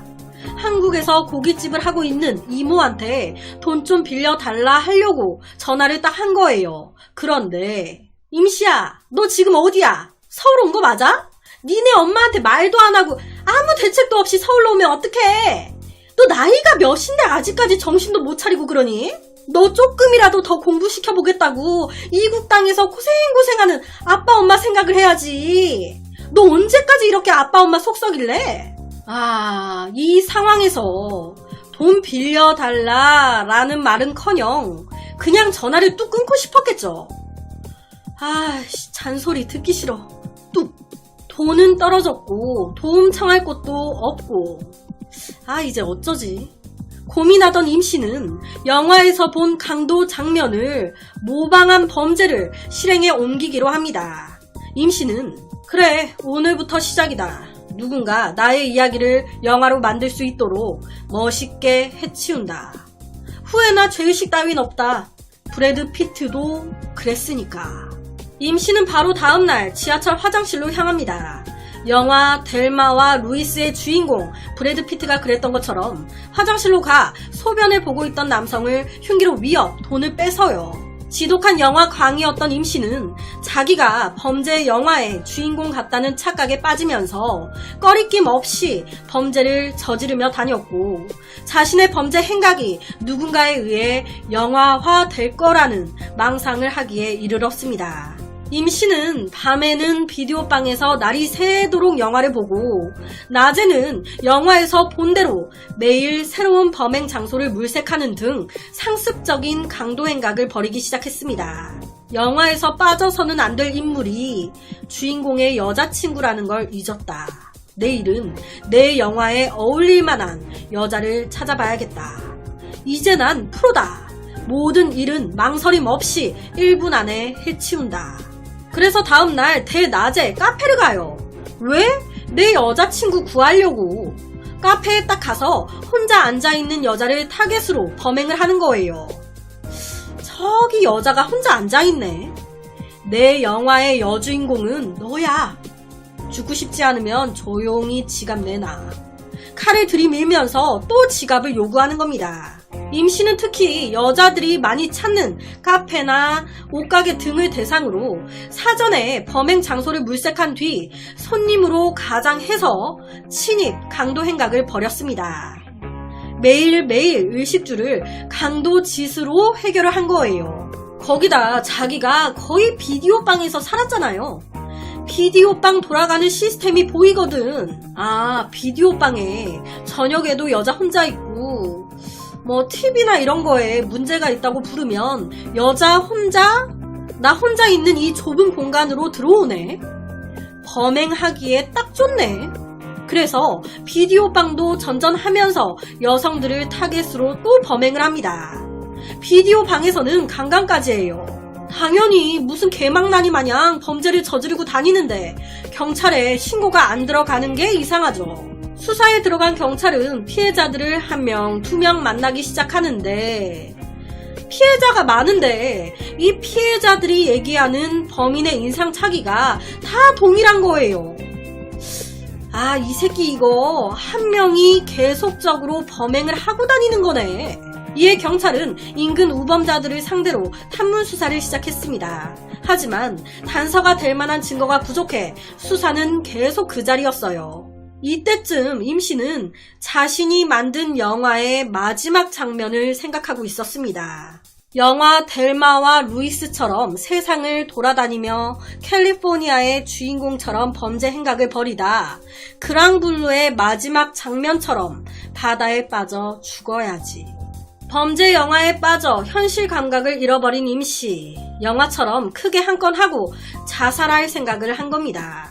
B: 한국에서 고깃집을 하고 있는 이모한테 돈 좀 빌려달라 하려고 전화를 딱 한 거예요. 그런데 임씨야, 너 지금 어디야? 서울 온 거 맞아? 니네 엄마한테 말도 안 하고 아무 대책도 없이 서울로 오면 어떡해? 너 나이가 몇인데 아직까지 정신도 못 차리고 그러니? 너 조금이라도 더 공부시켜보겠다고 이국 땅에서 고생하는 아빠 엄마 생각을 해야지. 너 언제까지 이렇게 아빠 엄마 속 썩일래? 이 상황에서 돈 빌려달라라는 말은커녕 그냥 전화를 뚝 끊고 싶었겠죠. 잔소리 듣기 싫어. 뚝. 돈은 떨어졌고 도움 청할 곳도 없고. 이제 어쩌지? 고민하던 임씨는 영화에서 본 강도 장면을 모방한 범죄를 실행에 옮기기로 합니다. 임씨는 그래, 오늘부터 시작이다. 누군가 나의 이야기를 영화로 만들 수 있도록 멋있게 해치운다. 후회나 죄의식 따윈 없다. 브래드 피트도 그랬으니까. 임씨는 바로 다음날 지하철 화장실로 향합니다. 영화 델마와 루이스의 주인공 브래드 피트가 그랬던 것처럼 화장실로 가 소변을 보고 있던 남성을 흉기로 위협, 돈을 뺏어요. 지독한 영화 광이었던 임씨는 자기가 범죄 영화의 주인공 같다는 착각에 빠지면서 꺼리낌 없이 범죄를 저지르며 다녔고 자신의 범죄 행각이 누군가에 의해 영화화 될 거라는 망상을 하기에 이르렀습니다. 임 씨는 밤에는 비디오방에서 날이 새도록 영화를 보고 낮에는 영화에서 본 대로 매일 새로운 범행 장소를 물색하는 등 상습적인 강도 행각을 벌이기 시작했습니다. 영화에서 빠져서는 안 될 인물이 주인공의 여자친구라는 걸 잊었다. 내일은 내 영화에 어울릴 만한 여자를 찾아봐야겠다. 이제 난 프로다. 모든 일은 망설임 없이 1분 안에 해치운다. 그래서 다음날 대낮에 카페를 가요. 왜? 내 여자친구 구하려고. 카페에 딱 가서 혼자 앉아있는 여자를 타겟으로 범행을 하는 거예요. 저기 여자가 혼자 앉아있네. 내 영화의 여주인공은 너야. 죽고 싶지 않으면 조용히 지갑 내놔. 칼을 들이밀면서 또 지갑을 요구하는 겁니다. 임 씨는 특히 여자들이 많이 찾는 카페나 옷가게 등을 대상으로 사전에 범행 장소를 물색한 뒤 손님으로 가장해서 침입, 강도 행각을 벌였습니다. 매일매일 의식주를 강도짓으로 해결을 한 거예요. 거기다 자기가 거의 비디오방에서 살았잖아요. 비디오방 돌아가는 시스템이 보이거든. 아, 비디오방에 저녁에도 여자 혼자 있고 뭐 TV나 이런 거에 문제가 있다고 부르면 여자 혼자? 나 혼자 있는 이 좁은 공간으로 들어오네. 범행하기에 딱 좋네. 그래서 비디오방도 전전하면서 여성들을 타겟으로 또 범행을 합니다. 비디오방에서는 강간까지 해요. 당연히 무슨 개망나니 마냥 범죄를 저지르고 다니는데 경찰에 신고가 안 들어가는 게 이상하죠. 수사에 들어간 경찰은 피해자들을 1명, 2명 만나기 시작하는데 피해자가 많은데 이 피해자들이 얘기하는 범인의 인상착의가 다 동일한 거예요. 아, 이 새끼 이거 한 명이 계속적으로 범행을 하고 다니는 거네. 이에 경찰은 인근 우범자들을 상대로 탐문 수사를 시작했습니다. 하지만 단서가 될 만한 증거가 부족해 수사는 계속 그 자리였어요. 이때쯤 임 씨는 자신이 만든 영화의 마지막 장면을 생각하고 있었습니다. 영화 델마와 루이스처럼 세상을 돌아다니며 캘리포니아의 주인공처럼 범죄 행각을 벌이다 그랑블루의 마지막 장면처럼 바다에 빠져 죽어야지. 범죄 영화에 빠져 현실 감각을 잃어버린 임 씨. 영화처럼 크게 한 건 하고 자살할 생각을 한 겁니다.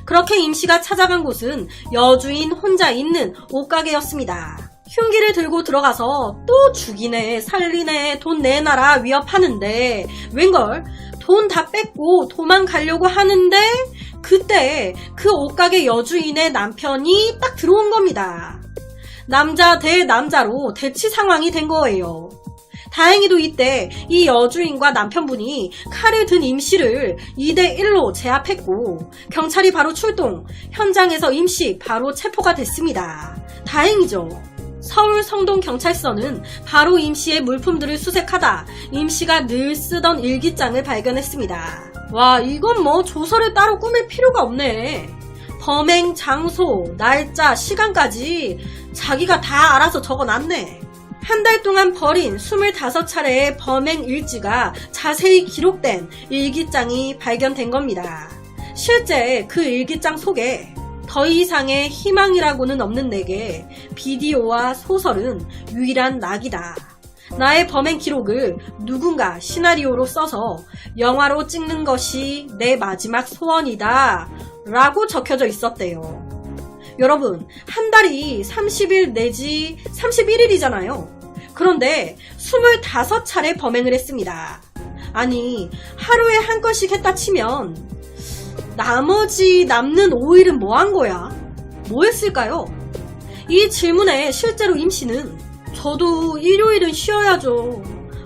B: 그렇게 임 씨가 찾아간 곳은 여주인 혼자 있는 옷가게였습니다. 흉기를 들고 들어가서 또 죽이네, 살리네, 돈 내놔라 위협하는데 웬걸 돈 다 뺏고 도망가려고 하는데 그때 그 옷가게 여주인의 남편이 딱 들어온 겁니다. 남자 대 남자로 대치 상황이 된 거예요. 다행히도 이때 이 여주인과 남편분이 칼을 든 임 씨를 2대1로 제압했고 경찰이 바로 출동, 현장에서 임 씨 바로 체포가 됐습니다. 다행이죠. 서울 성동경찰서는 바로 임 씨의 물품들을 수색하다 임 씨가 늘 쓰던 일기장을 발견했습니다. 와, 이건 뭐 조서를 따로 꾸밀 필요가 없네. 범행 장소, 날짜, 시간까지 자기가 다 알아서 적어놨네. 한 달 동안 벌인 25차례의 범행 일지가 자세히 기록된 일기장이 발견된 겁니다. 실제 그 일기장 속에 더 이상의 희망이라고는 없는 내게 비디오와 소설은 유일한 낙이다. 나의 범행 기록을 누군가 시나리오로 써서 영화로 찍는 것이 내 마지막 소원이다 라고 적혀져 있었대요. 여러분, 한 달이 30일 내지 31일이잖아요. 그런데 25차례 범행을 했습니다. 아니, 하루에 한 건씩 했다 치면 나머지 남는 5일은 뭐 한 거야? 뭐 했을까요? 이 질문에 실제로 임 씨는 저도 일요일은 쉬어야죠.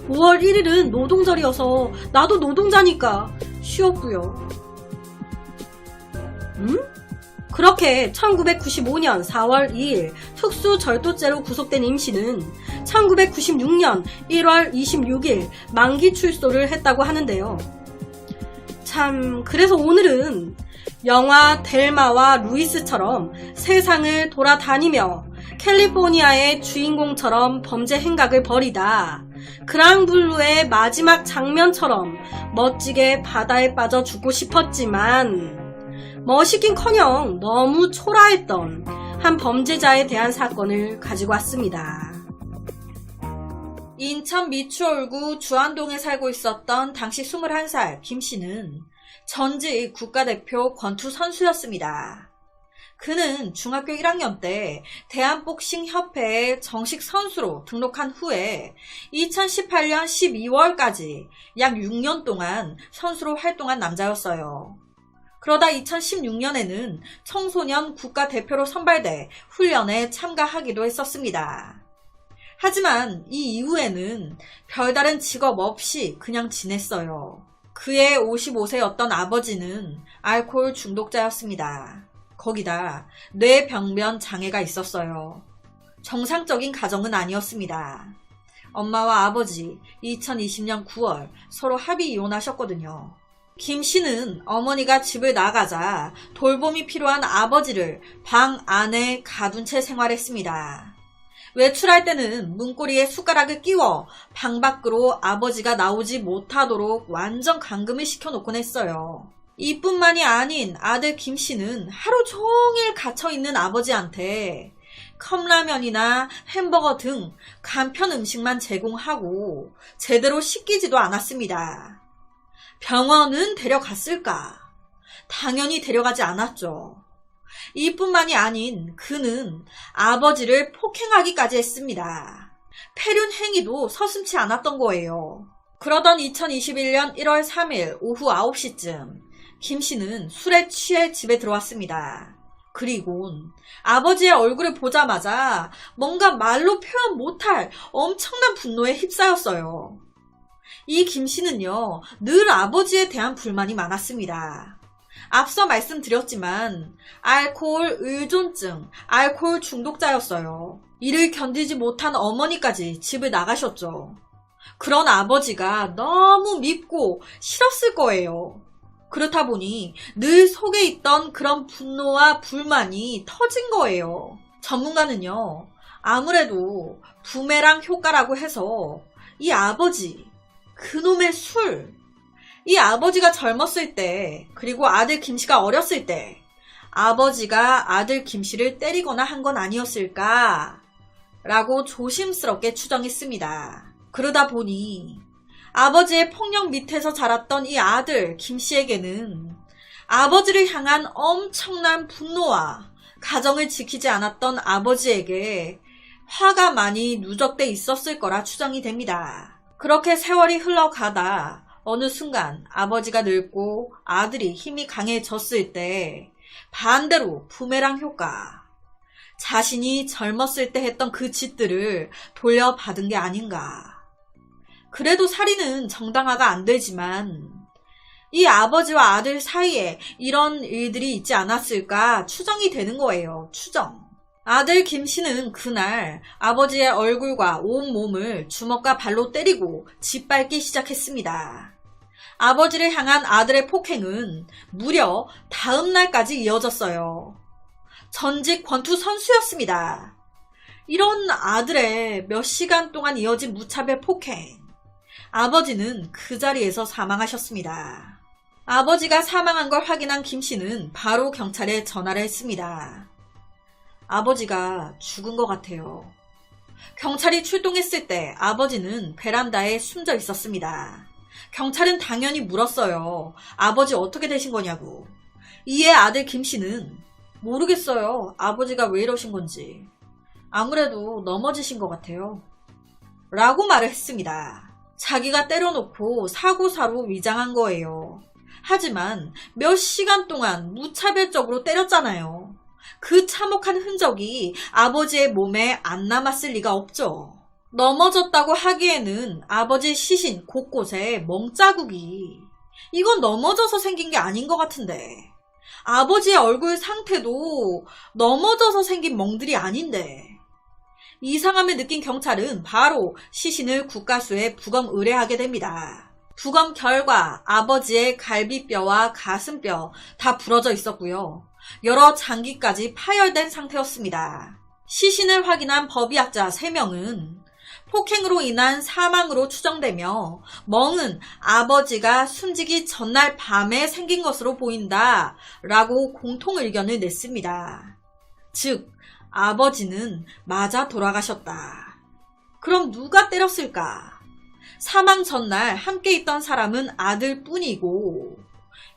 B: 5월 1일은 노동절이어서 나도 노동자니까 쉬었고요. 그렇게 1995년 4월 2일 특수절도죄로 구속된 임 씨는 1996년 1월 26일 만기 출소를 했다고 하는데요. 참, 그래서 오늘은 영화 델마와 루이스처럼 세상을 돌아다니며 캘리포니아의 주인공처럼 범죄 행각을 벌이다 그랑블루의 마지막 장면처럼 멋지게 바다에 빠져 죽고 싶었지만 멋이긴커녕 너무 초라했던 한 범죄자에 대한 사건을 가지고 왔습니다.
A: 인천 미추홀구 주안동에 살고 있었던 당시 21살 김씨는 전직 국가대표 권투 선수였습니다. 그는 중학교 1학년 때 대한복싱협회에 정식 선수로 등록한 후에 2018년 12월까지 약 6년 동안 선수로 활동한 남자였어요. 그러다 2016년에는 청소년 국가대표로 선발돼 훈련에 참가하기도 했었습니다. 하지만 이 이후에는 별다른 직업 없이 그냥 지냈어요. 그의 55세였던 아버지는 알코올 중독자였습니다. 거기다 뇌병변 장애가 있었어요. 정상적인 가정은 아니었습니다. 엄마와 아버지 2020년 9월 서로 합의 이혼하셨거든요. 김 씨는 어머니가 집을 나가자 돌봄이 필요한 아버지를 방 안에 가둔 채 생활했습니다. 외출할 때는 문고리에 숟가락을 끼워 방 밖으로 아버지가 나오지 못하도록 완전 감금을 시켜놓곤 했어요. 이뿐만이 아닌 아들 김 씨는 하루 종일 갇혀있는 아버지한테 컵라면이나 햄버거 등 간편 음식만 제공하고 제대로 씻기지도 않았습니다. 병원은 데려갔을까? 당연히 데려가지 않았죠. 이뿐만이 아닌 그는 아버지를 폭행하기까지 했습니다. 폐륜 행위도 서슴지 않았던 거예요. 그러던 2021년 1월 3일 오후 9시쯤 김 씨는 술에 취해 집에 들어왔습니다. 그리곤 아버지의 얼굴을 보자마자 뭔가 말로 표현 못할 엄청난 분노에 휩싸였어요. 이 김 씨는요, 늘 아버지에 대한 불만이 많았습니다. 앞서 말씀드렸지만 알코올 의존증, 알코올 중독자였어요. 이를 견디지 못한 어머니까지 집을 나가셨죠. 그런 아버지가 너무 밉고 싫었을 거예요. 그렇다 보니 늘 속에 있던 그런 분노와 불만이 터진 거예요. 전문가는요, 아무래도 부메랑 효과라고 해서 이 아버지, 그놈의 술, 이 아버지가 젊었을 때, 그리고 아들 김씨가 어렸을 때 아버지가 아들 김씨를 때리거나 한 건 아니었을까 라고 조심스럽게 추정했습니다. 그러다 보니 아버지의 폭력 밑에서 자랐던 이 아들 김씨에게는 아버지를 향한 엄청난 분노와 가정을 지키지 않았던 아버지에게 화가 많이 누적돼 있었을 거라 추정이 됩니다. 그렇게 세월이 흘러가다 어느 순간 아버지가 늙고 아들이 힘이 강해졌을 때 반대로 부메랑 효과, 자신이 젊었을 때 했던 그 짓들을 돌려받은 게 아닌가. 그래도 살인은 정당화가 안 되지만 이 아버지와 아들 사이에 이런 일들이 있지 않았을까 추정이 되는 거예요. 추정. 아들 김 씨는 그날 아버지의 얼굴과 온몸을 주먹과 발로 때리고 짓밟기 시작했습니다. 아버지를 향한 아들의 폭행은 무려 다음 날까지 이어졌어요. 전직 권투 선수였습니다. 이런 아들의 몇 시간 동안 이어진 무차별 폭행. 아버지는 그 자리에서 사망하셨습니다. 아버지가 사망한 걸 확인한 김 씨는 바로 경찰에 전화를 했습니다. 아버지가 죽은 것 같아요. 경찰이 출동했을 때 아버지는 베란다에 숨져 있었습니다. 경찰은 당연히 물었어요. 아버지 어떻게 되신 거냐고. 이에 아들 김 씨는 모르겠어요. 아버지가 왜 이러신 건지. 아무래도 넘어지신 것 같아요. 라고 말을 했습니다. 자기가 때려놓고 사고사로 위장한 거예요. 하지만 몇 시간 동안 무차별적으로 때렸잖아요. 그 참혹한 흔적이 아버지의 몸에 안 남았을 리가 없죠. 넘어졌다고 하기에는 아버지 시신 곳곳에 멍자국이, 이건 넘어져서 생긴 게 아닌 것 같은데, 아버지의 얼굴 상태도 넘어져서 생긴 멍들이 아닌데, 이상함을 느낀 경찰은 바로 시신을 국가수에 부검 의뢰하게 됩니다. 부검 결과 아버지의 갈비뼈와 가슴뼈 다 부러져 있었고요. 여러 장기까지 파열된 상태였습니다. 시신을 확인한 법의학자 3명은 폭행으로 인한 사망으로 추정되며 멍은 아버지가 숨지기 전날 밤에 생긴 것으로 보인다 라고 공통 의견을 냈습니다. 즉 아버지는 맞아 돌아가셨다. 그럼 누가 때렸을까? 사망 전날 함께 있던 사람은 아들뿐이고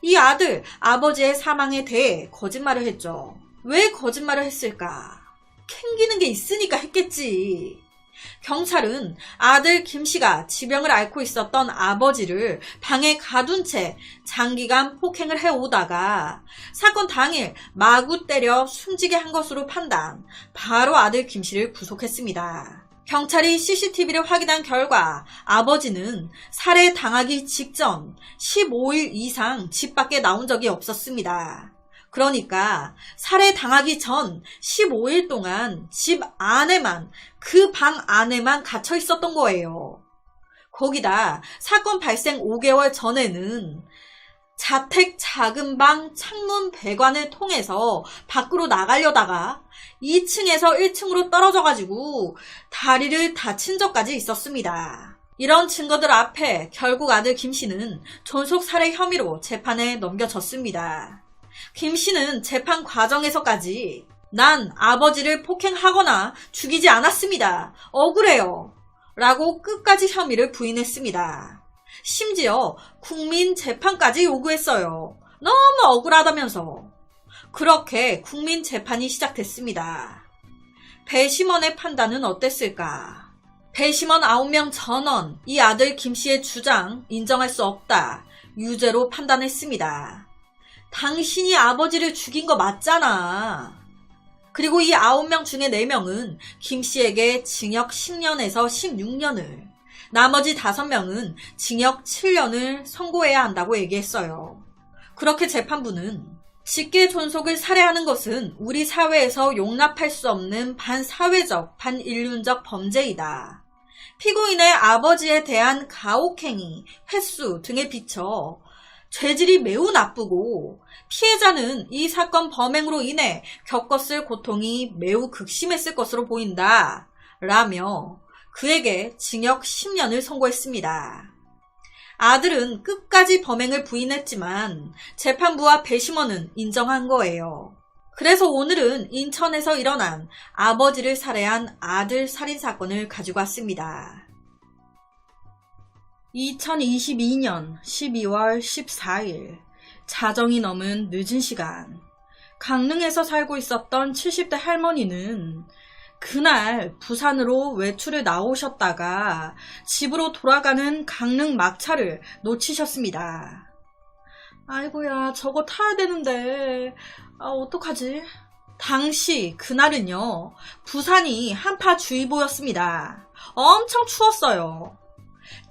A: 이 아들 아버지의 사망에 대해 거짓말을 했죠. 왜 거짓말을 했을까? 캥기는 게 있으니까 했겠지. 경찰은 아들 김씨가 지병을 앓고 있었던 아버지를 방에 가둔 채 장기간 폭행을 해오다가 사건 당일 마구 때려 숨지게 한 것으로 판단, 바로 아들 김씨를 구속했습니다. 경찰이 CCTV를 확인한 결과 아버지는 살해당하기 직전 15일 이상 집 밖에 나온 적이 없었습니다. 그러니까 살해당하기 전 15일 동안 집 안에만, 그 방 안에만 갇혀 있었던 거예요. 거기다 사건 발생 5개월 전에는 자택 작은 방 창문 배관을 통해서 밖으로 나가려다가 2층에서 1층으로 떨어져가지고 다리를 다친 적까지 있었습니다. 이런 증거들 앞에 결국 아들 김씨는 존속살해 혐의로 재판에 넘겨졌습니다. 김씨는 재판 과정에서까지 난 아버지를 폭행하거나 죽이지 않았습니다. 억울해요. 라고 끝까지 혐의를 부인했습니다. 심지어 국민재판까지 요구했어요. 너무 억울하다면서. 그렇게 국민재판이 시작됐습니다. 배심원의 판단은 어땠을까? 배심원 9명 전원 이 아들 김씨의 주장 인정할 수 없다. 유죄로 판단했습니다. 당신이 아버지를 죽인 거 맞잖아. 그리고 이 9명 중에 4명은 김씨에게 징역 10년에서 16년을, 나머지 5명은 징역 7년을 선고해야 한다고 얘기했어요. 그렇게 재판부는 직계 존속을 살해하는 것은 우리 사회에서 용납할 수 없는 반사회적, 반인륜적 범죄이다. 피고인의 아버지에 대한 가혹행위, 횟수 등에 비춰 죄질이 매우 나쁘고 피해자는 이 사건 범행으로 인해 겪었을 고통이 매우 극심했을 것으로 보인다. 라며 그에게 징역 10년을 선고했습니다. 아들은 끝까지 범행을 부인했지만 재판부와 배심원은 인정한 거예요. 그래서 오늘은 인천에서 일어난 아버지를 살해한 아들 살인사건을 가지고 왔습니다. 2022년 12월 14일 자정이 넘은 늦은 시간, 강릉에서 살고 있었던 70대 할머니는 그날 부산으로 외출을 나오셨다가 집으로 돌아가는 강릉 막차를 놓치셨습니다. 아이고야, 저거 타야 되는데 어떡하지? 당시 그날은요, 부산이 한파주의보였습니다. 엄청 추웠어요.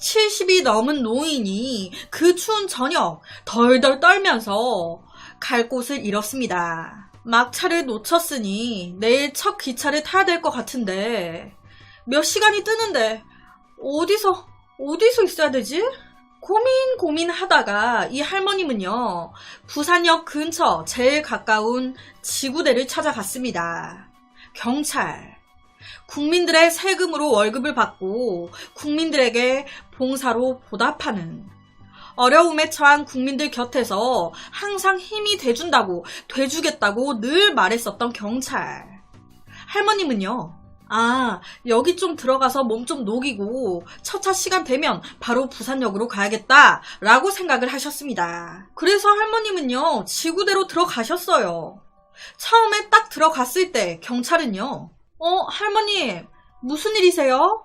A: 70이 넘은 노인이 그 추운 저녁 덜덜 떨면서 갈 곳을 잃었습니다. 막차를 놓쳤으니 내일 첫 기차를 타야 될 것 같은데 몇 시간이 뜨는데 어디서 있어야 되지? 고민하다가 이 할머님은요, 부산역 근처 제일 가까운 지구대를 찾아갔습니다. 경찰. 국민들의 세금으로 월급을 받고 국민들에게 봉사로 보답하는, 어려움에 처한 국민들 곁에서 항상 힘이 돼주겠다고 늘 말했었던 경찰. 할머님은요, 여기 좀 들어가서 몸 좀 녹이고 첫차 시간 되면 바로 부산역으로 가야겠다 라고 생각을 하셨습니다. 그래서 할머님은요, 지구대로 들어가셨어요. 처음에 딱 들어갔을 때 경찰은요, 할머니, 무슨 일이세요?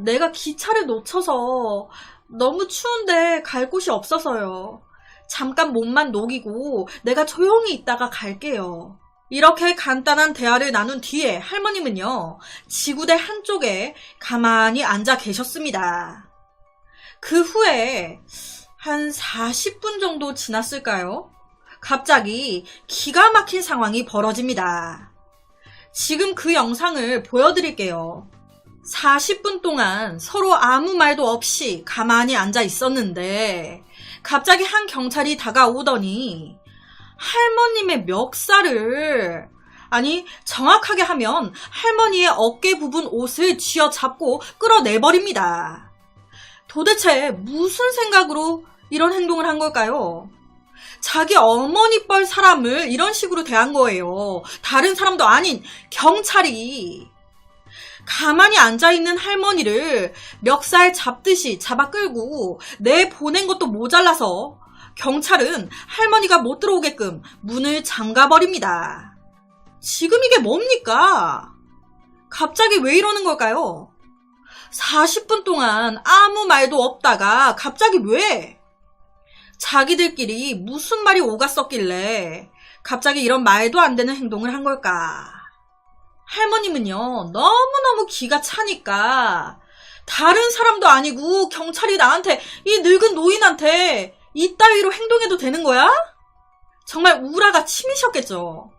A: 내가 기차를 놓쳐서 너무 추운데 갈 곳이 없어서요. 잠깐 몸만 녹이고 내가 조용히 있다가 갈게요. 이렇게 간단한 대화를 나눈 뒤에 할머님은요, 지구대 한쪽에 가만히 앉아 계셨습니다. 그 후에 한 40분 정도 지났을까요? 갑자기 기가 막힌 상황이 벌어집니다. 지금 그 영상을 보여드릴게요. 40분 동안 서로 아무 말도 없이 가만히 앉아 있었는데 갑자기 한 경찰이 다가오더니 할머님의 멱살을 아니, 정확하게 하면 할머니의 어깨 부분 옷을 쥐어잡고 끌어내버립니다. 도대체 무슨 생각으로 이런 행동을 한 걸까요? 자기 어머니 뻘 사람을 이런 식으로 대한 거예요. 다른 사람도 아닌 경찰이. 가만히 앉아있는 할머니를 멱살 잡듯이 잡아 끌고 내보낸 것도 모자라서 경찰은 할머니가 못 들어오게끔 문을 잠가버립니다. 지금 이게 뭡니까? 갑자기 왜 이러는 걸까요? 40분 동안 아무 말도 없다가 갑자기 왜? 자기들끼리 무슨 말이 오갔었길래 갑자기 이런 말도 안 되는 행동을 한 걸까? 할머님은요, 너무너무 기가 차니까 다른 사람도 아니고 경찰이 나한테, 이 늙은 노인한테 이따위로 행동해도 되는 거야? 정말 우라가 치미셨겠죠.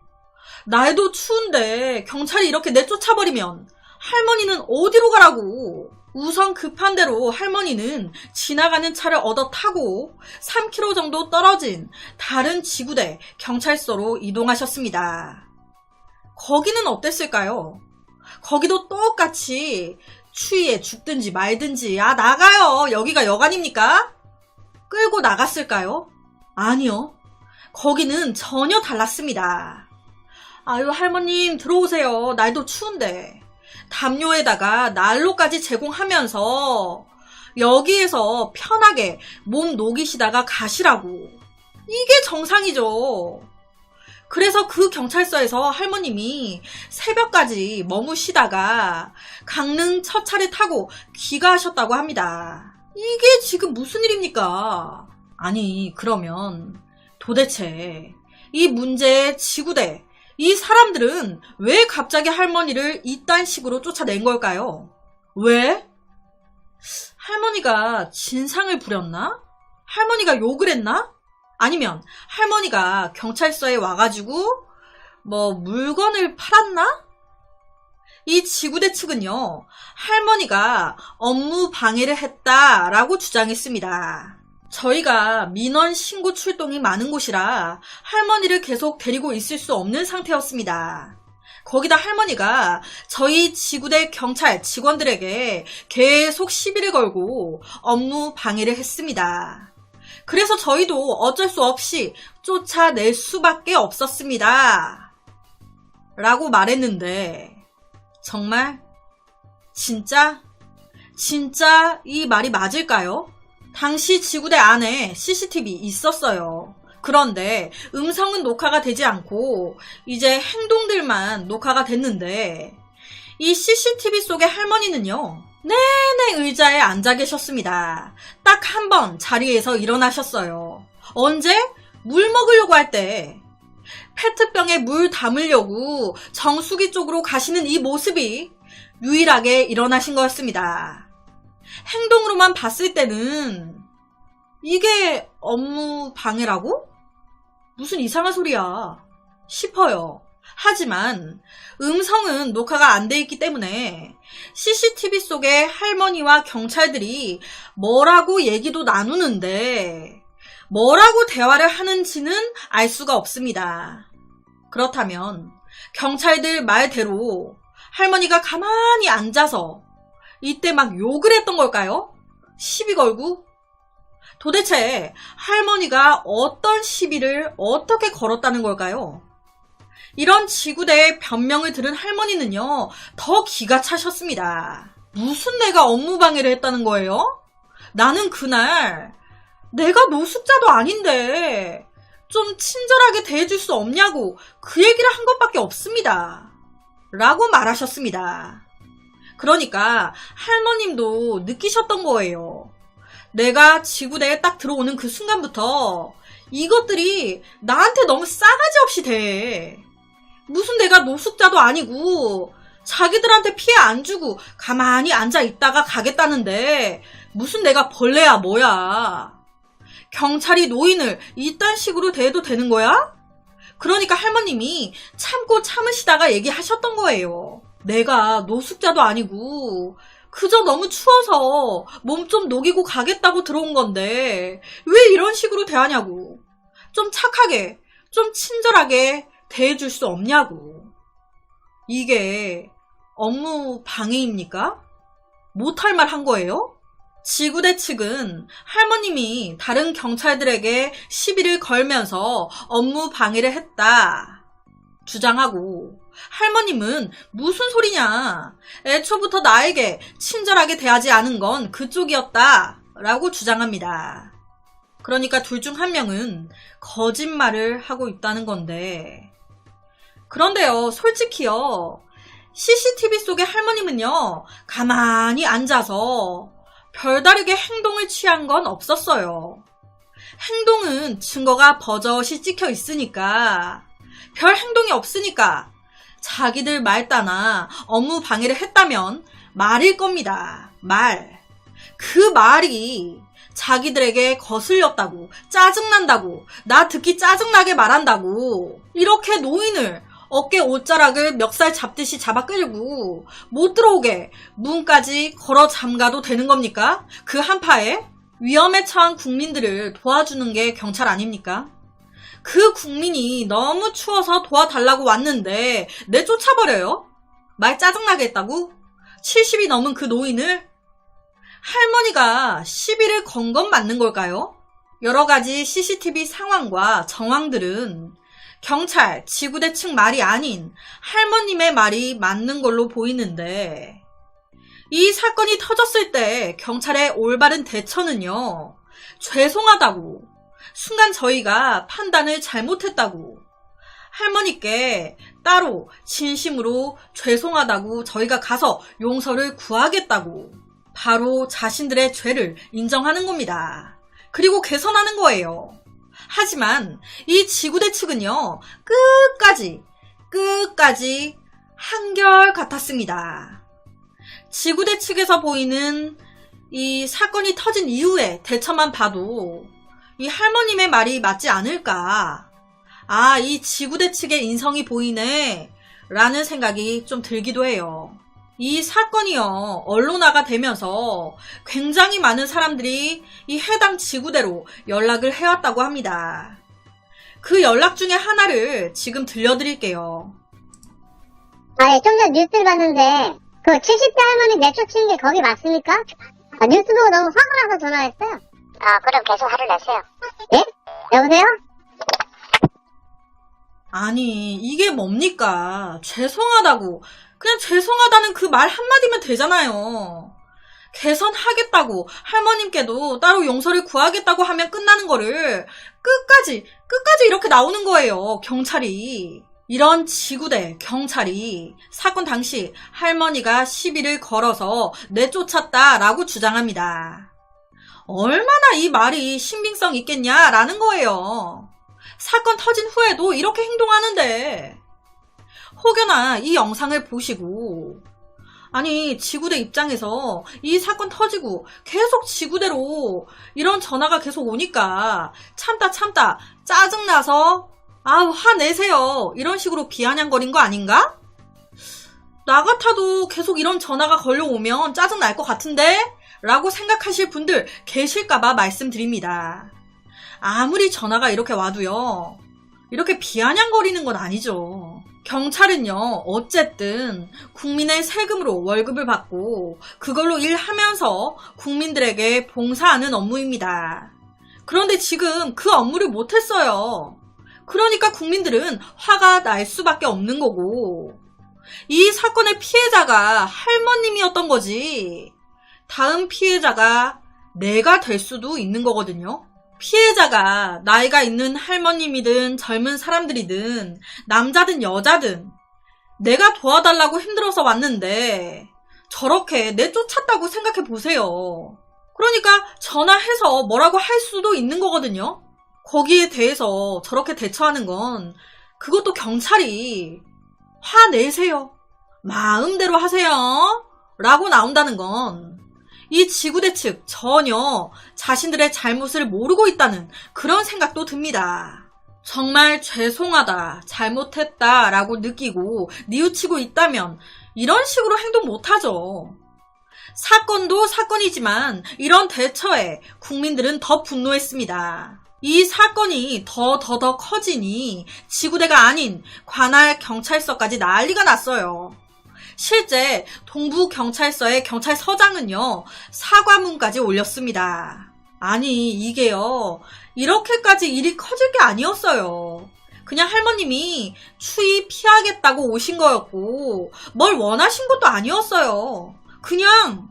A: 날도 추운데 경찰이 이렇게 내쫓아버리면 할머니는 어디로 가라고. 우선 급한 대로 할머니는 지나가는 차를 얻어 타고 3km 정도 떨어진 다른 지구대 경찰서로 이동하셨습니다. 거기는 어땠을까요? 거기도 똑같이 추위에 죽든지 말든지 나가요. 여기가 여관입니까? 끌고 나갔을까요? 아니요. 거기는 전혀 달랐습니다. 아유, 할머님 들어오세요. 날도 추운데. 담요에다가 난로까지 제공하면서 여기에서 편하게 몸 녹이시다가 가시라고. 이게 정상이죠. 그래서 그 경찰서에서 할머님이 새벽까지 머무시다가 강릉 첫 차를 타고 귀가하셨다고 합니다. 이게 지금 무슨 일입니까? 아니, 그러면 도대체 이 문제의 지구대, 이 사람들은 왜 갑자기 할머니를 이딴 식으로 쫓아낸 걸까요? 왜? 할머니가 진상을 부렸나? 할머니가 욕을 했나? 아니면 할머니가 경찰서에 와가지고 물건을 팔았나? 이 지구대 측은요, 할머니가 업무 방해를 했다라고 주장했습니다. 저희가 민원 신고 출동이 많은 곳이라 할머니를 계속 데리고 있을 수 없는 상태였습니다. 거기다 할머니가 저희 지구대 경찰 직원들에게 계속 시비를 걸고 업무 방해를 했습니다. 그래서 저희도 어쩔 수 없이 쫓아낼 수밖에 없었습니다. 라고 말했는데 정말? 진짜 이 말이 맞을까요? 당시 지구대 안에 CCTV 있었어요. 그런데 음성은 녹화가 되지 않고 이제 행동들만 녹화가 됐는데 이 CCTV 속의 할머니는요, 내내 의자에 앉아 계셨습니다. 딱 한 번 자리에서 일어나셨어요. 언제? 물 먹으려고 할 때. 페트병에 물 담으려고 정수기 쪽으로 가시는 이 모습이 유일하게 일어나신 거였습니다. 행동으로만 봤을 때는 이게 업무 방해라고? 무슨 이상한 소리야 싶어요. 하지만 음성은 녹화가 안 돼 있기 때문에 CCTV 속에 할머니와 경찰들이 뭐라고 얘기도 나누는데 뭐라고 대화를 하는지는 알 수가 없습니다. 그렇다면 경찰들 말대로 할머니가 가만히 앉아서 이때 막 욕을 했던 걸까요? 시비 걸고? 도대체 할머니가 어떤 시비를 어떻게 걸었다는 걸까요? 이런 지구대의 변명을 들은 할머니는요, 더 기가 차셨습니다. 무슨 내가 업무방해를 했다는 거예요? 나는 그날 내가 노숙자도 아닌데 좀 친절하게 대해줄 수 없냐고 그 얘기를 한 것밖에 없습니다. 라고 말하셨습니다. 그러니까 할머님도 느끼셨던 거예요. 내가 지구대에 딱 들어오는 그 순간부터 이것들이 나한테 너무 싸가지 없이 대해. 무슨 내가 노숙자도 아니고 자기들한테 피해 안 주고 가만히 앉아 있다가 가겠다는데 무슨 내가 벌레야 뭐야. 경찰이 노인을 이딴 식으로 대해도 되는 거야? 그러니까 할머님이 참고 참으시다가 얘기하셨던 거예요. 내가 노숙자도 아니고 그저 너무 추워서 몸 좀 녹이고 가겠다고 들어온 건데 왜 이런 식으로 대하냐고. 좀 착하게, 좀 친절하게 대해줄 수 없냐고. 이게 업무 방해입니까? 못할 말 한 거예요? 지구대 측은 할머님이 다른 경찰들에게 시비를 걸면서 업무 방해를 했다 주장하고, 할머님은 무슨 소리냐, 애초부터 나에게 친절하게 대하지 않은 건 그쪽이었다 라고 주장합니다. 그러니까 둘 중 한 명은 거짓말을 하고 있다는 건데, 그런데요, 솔직히요, CCTV 속의 할머님은요, 가만히 앉아서 별다르게 행동을 취한 건 없었어요. 행동은 증거가 버젓이 찍혀 있으니까, 별 행동이 없으니까 자기들 말 따나 업무 방해를 했다면 말일 겁니다. 말. 그 말이 자기들에게 거슬렸다고, 짜증난다고, 나 듣기 짜증나게 말한다고, 이렇게 노인을 어깨 옷자락을 멱살 잡듯이 잡아 끌고 못 들어오게 문까지 걸어 잠가도 되는 겁니까? 그 한파에 위험에 처한 국민들을 도와주는 게 경찰 아닙니까? 그 국민이 너무 추워서 도와달라고 왔는데 내쫓아버려요? 말 짜증나게 했다고? 70이 넘은 그 노인을? 할머니가 시비를 건 건 맞는 걸까요? 여러 가지 CCTV 상황과 정황들은 경찰, 지구대 측 말이 아닌 할머님의 말이 맞는 걸로 보이는데, 이 사건이 터졌을 때 경찰의 올바른 대처는요, 죄송하다고, 순간 저희가 판단을 잘못했다고, 할머니께 따로 진심으로 죄송하다고 저희가 가서 용서를 구하겠다고, 바로 자신들의 죄를 인정하는 겁니다. 그리고 개선하는 거예요. 하지만 이 지구대 측은요, 끝까지 한결같았습니다. 지구대 측에서 보이는 이 사건이 터진 이후의 대처만 봐도 이 할머님의 말이 맞지 않을까, 아, 이 지구대 측의 인성이 보이네 라는 생각이 좀 들기도 해요. 이 사건이요, 언론화가 되면서 굉장히 많은 사람들이 이 해당 지구대로 연락을 해왔다고 합니다. 그 연락 중에 하나를 지금 들려드릴게요.
C: 좀 전에 뉴스를 봤는데 그 70대 할머니 내쫓은 게 거기 맞습니까? 뉴스 보고 너무 화가 나서 전화했어요. 그럼 계속 화를 내세요. 예? 여보세요?
A: 아니, 이게 뭡니까? 죄송하다고, 그냥 죄송하다는 그 말 한마디면 되잖아요. 개선하겠다고, 할머님께도 따로 용서를 구하겠다고 하면 끝나는 거를 끝까지 이렇게 나오는 거예요, 경찰이. 이런 지구대 경찰이 사건 당시 할머니가 시비를 걸어서 내쫓았다라고 주장합니다. 얼마나 이 말이 신빙성 있겠냐라는 거예요. 사건 터진 후에도 이렇게 행동하는데, 혹여나 이 영상을 보시고, 아니, 지구대 입장에서 이 사건 터지고 계속 지구대로 이런 전화가 계속 오니까 참다 짜증나서 화내세요, 이런 식으로 비아냥거린 거 아닌가? 나 같아도 계속 이런 전화가 걸려오면 짜증날 것 같은데? 라고 생각하실 분들 계실까봐 말씀드립니다. 아무리 전화가 이렇게 와도요, 이렇게 비아냥거리는 건 아니죠. 경찰은요, 어쨌든 국민의 세금으로 월급을 받고 그걸로 일하면서 국민들에게 봉사하는 업무입니다. 그런데 지금 그 업무를 못했어요. 그러니까 국민들은 화가 날 수밖에 없는 거고, 이 사건의 피해자가 할머님이었던 거지, 다음 피해자가 내가 될 수도 있는 거거든요. 피해자가 나이가 있는 할머님이든 젊은 사람들이든 남자든 여자든 내가 도와달라고 힘들어서 왔는데 저렇게 내쫓았다고 생각해 보세요. 그러니까 전화해서 뭐라고 할 수도 있는 거거든요. 거기에 대해서 저렇게 대처하는 건, 그것도 경찰이 화내세요, 마음대로 하세요 라고 나온다는 건 이 지구대 측 전혀 자신들의 잘못을 모르고 있다는 그런 생각도 듭니다. 정말 죄송하다, 잘못했다 라고 느끼고 뉘우치고 있다면 이런 식으로 행동 못하죠. 사건도 사건이지만 이런 대처에 국민들은 더 분노했습니다. 이 사건이 더더 커지니 지구대가 아닌 관할 경찰서까지 난리가 났어요. 실제 동부경찰서의 경찰서장은요, 사과문까지 올렸습니다. 아니, 이게요, 이렇게까지 일이 커질 게 아니었어요. 그냥 할머님이 추위 피하겠다고 오신 거였고, 뭘 원하신 것도 아니었어요. 그냥,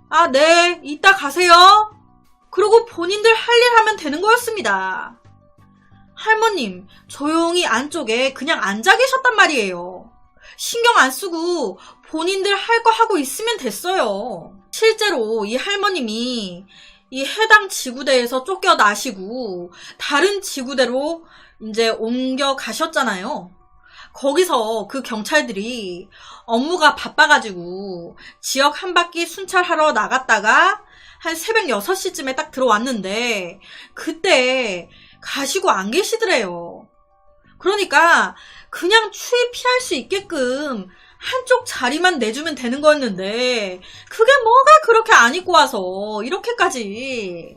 A: 아, 네, 이따 가세요. 그리고 본인들 할 일 하면 되는 거였습니다. 할머님, 조용히 안쪽에 그냥 앉아 계셨단 말이에요. 신경 안 쓰고 본인들 할 거 하고 있으면 됐어요. 실제로 이 할머님이 이 해당 지구대에서 쫓겨나시고 다른 지구대로 이제 옮겨 가셨잖아요. 거기서 그 경찰들이 업무가 바빠가지고 지역 한 바퀴 순찰하러 나갔다가 한 새벽 6시쯤에 딱 들어왔는데 그때 가시고 안 계시더래요. 그러니까 그냥 추위 피할 수 있게끔 한쪽 자리만 내주면 되는 거였는데 그게 뭐가 그렇게 안 입고 와서 이렇게까지.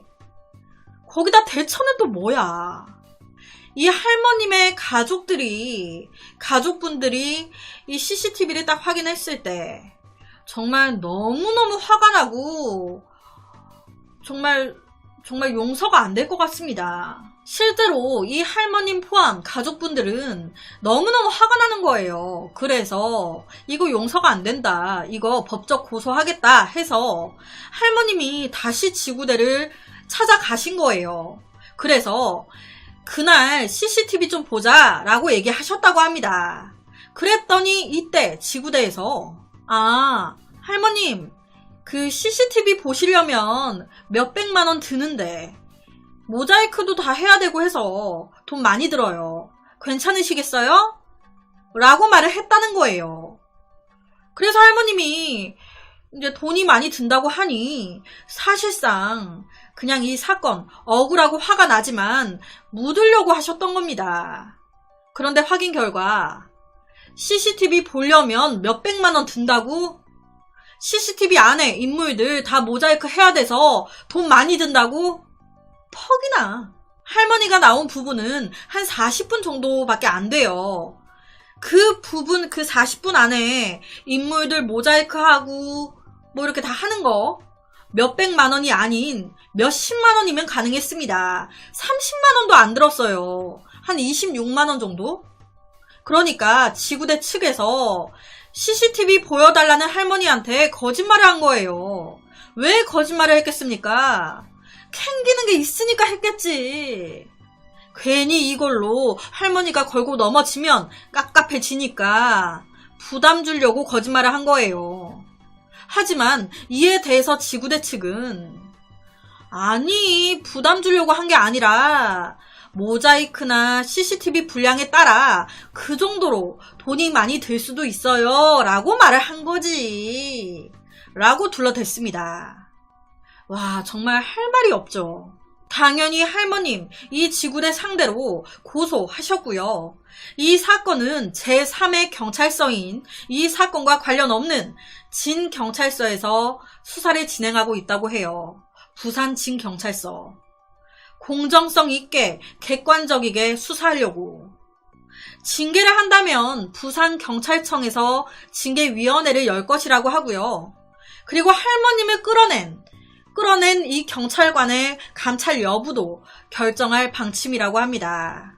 A: 거기다 대처는 또 뭐야. 이 할머님의 가족분들이 이 CCTV를 딱 확인했을 때 정말 너무너무 화가 나고 정말 용서가 안 될 것 같습니다. 실제로 이 할머님 포함 가족분들은 너무너무 화가 나는 거예요. 그래서 이거 용서가 안 된다, 이거 법적 고소하겠다 해서 할머님이 다시 지구대를 찾아가신 거예요. 그래서 그날 CCTV 좀 보자 라고 얘기하셨다고 합니다. 그랬더니 이때 지구대에서 아, 할머님 그 CCTV 보시려면 몇백만 원 드는데 모자이크도 다 해야 되고 해서 돈 많이 들어요. 괜찮으시겠어요? 라고 말을 했다는 거예요. 그래서 할머님이 이제 돈이 많이 든다고 하니 사실상 그냥 이 사건 억울하고 화가 나지만 묻으려고 하셨던 겁니다. 그런데 확인 결과 CCTV 보려면 몇백만 원 든다고? CCTV 안에 인물들 다 모자이크 해야 돼서 돈 많이 든다고? 퍽이나. 할머니가 나온 부분은 한 40분 정도밖에 안 돼요. 그 부분, 그 40분 안에 인물들 모자이크하고 뭐 이렇게 다 하는 거 몇백만 원이 아닌 몇십만 원이면 가능했습니다. 30만 원도 안 들었어요. 한 26만 원 정도? 그러니까 지구대 측에서 CCTV 보여달라는 할머니한테 거짓말을 한 거예요. 왜 거짓말을 했겠습니까? 캥기는 게 있으니까 했겠지. 괜히 이걸로 할머니가 걸고 넘어지면 깝깝해지니까 부담 주려고 거짓말을 한 거예요. 하지만 이에 대해서 지구대 측은 아니, 부담 주려고 한 게 아니라 모자이크나 CCTV 분량에 따라 그 정도로 돈이 많이 들 수도 있어요 라고 말을 한 거지 라고 둘러댔습니다. 와, 정말 할 말이 없죠. 당연히 할머님 이 지구대 상대로 고소하셨고요. 이 사건은 제3의 경찰서인 이 사건과 관련 없는 진경찰서에서 수사를 진행하고 있다고 해요. 부산 진경찰서. 공정성 있게 객관적이게 수사하려고. 징계를 한다면 부산경찰청에서 징계위원회를 열 것이라고 하고요. 그리고 할머님을 끌어낸 이 경찰관의 감찰 여부도 결정할 방침이라고 합니다.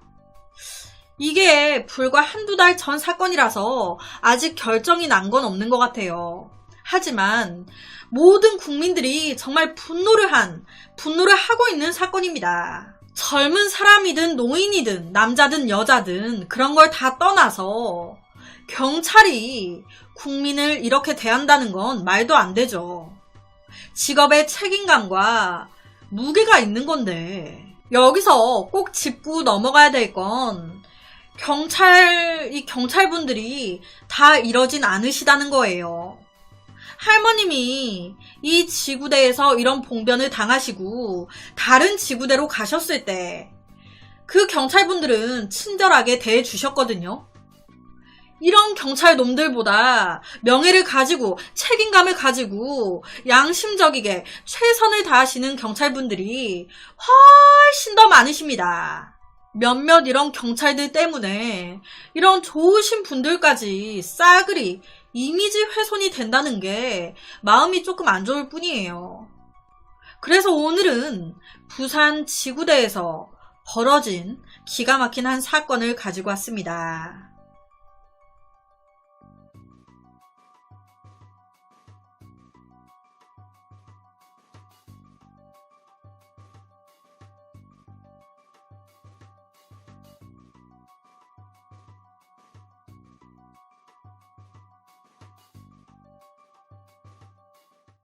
A: 이게 불과 한두 달 전 사건이라서 아직 결정이 난 건 없는 것 같아요. 하지만 모든 국민들이 정말 분노를 하고 있는 사건입니다. 젊은 사람이든 노인이든 남자든 여자든 그런 걸 다 떠나서 경찰이 국민을 이렇게 대한다는 건 말도 안 되죠. 직업의 책임감과 무게가 있는 건데 여기서 꼭 짚고 넘어가야 될 건 이 경찰분들이 다 이러진 않으시다는 거예요. 할머님이 이 지구대에서 이런 봉변을 당하시고 다른 지구대로 가셨을 때 그 경찰분들은 친절하게 대해주셨거든요. 이런 경찰 놈들보다 명예를 가지고 책임감을 가지고 양심적이게 최선을 다하시는 경찰분들이 훨씬 더 많으십니다. 몇몇 이런 경찰들 때문에 이런 좋으신 분들까지 싸그리 이미지 훼손이 된다는 게 마음이 조금 안 좋을 뿐이에요. 그래서 오늘은 부산 지구대에서 벌어진 기가 막힌 한 사건을 가지고 왔습니다.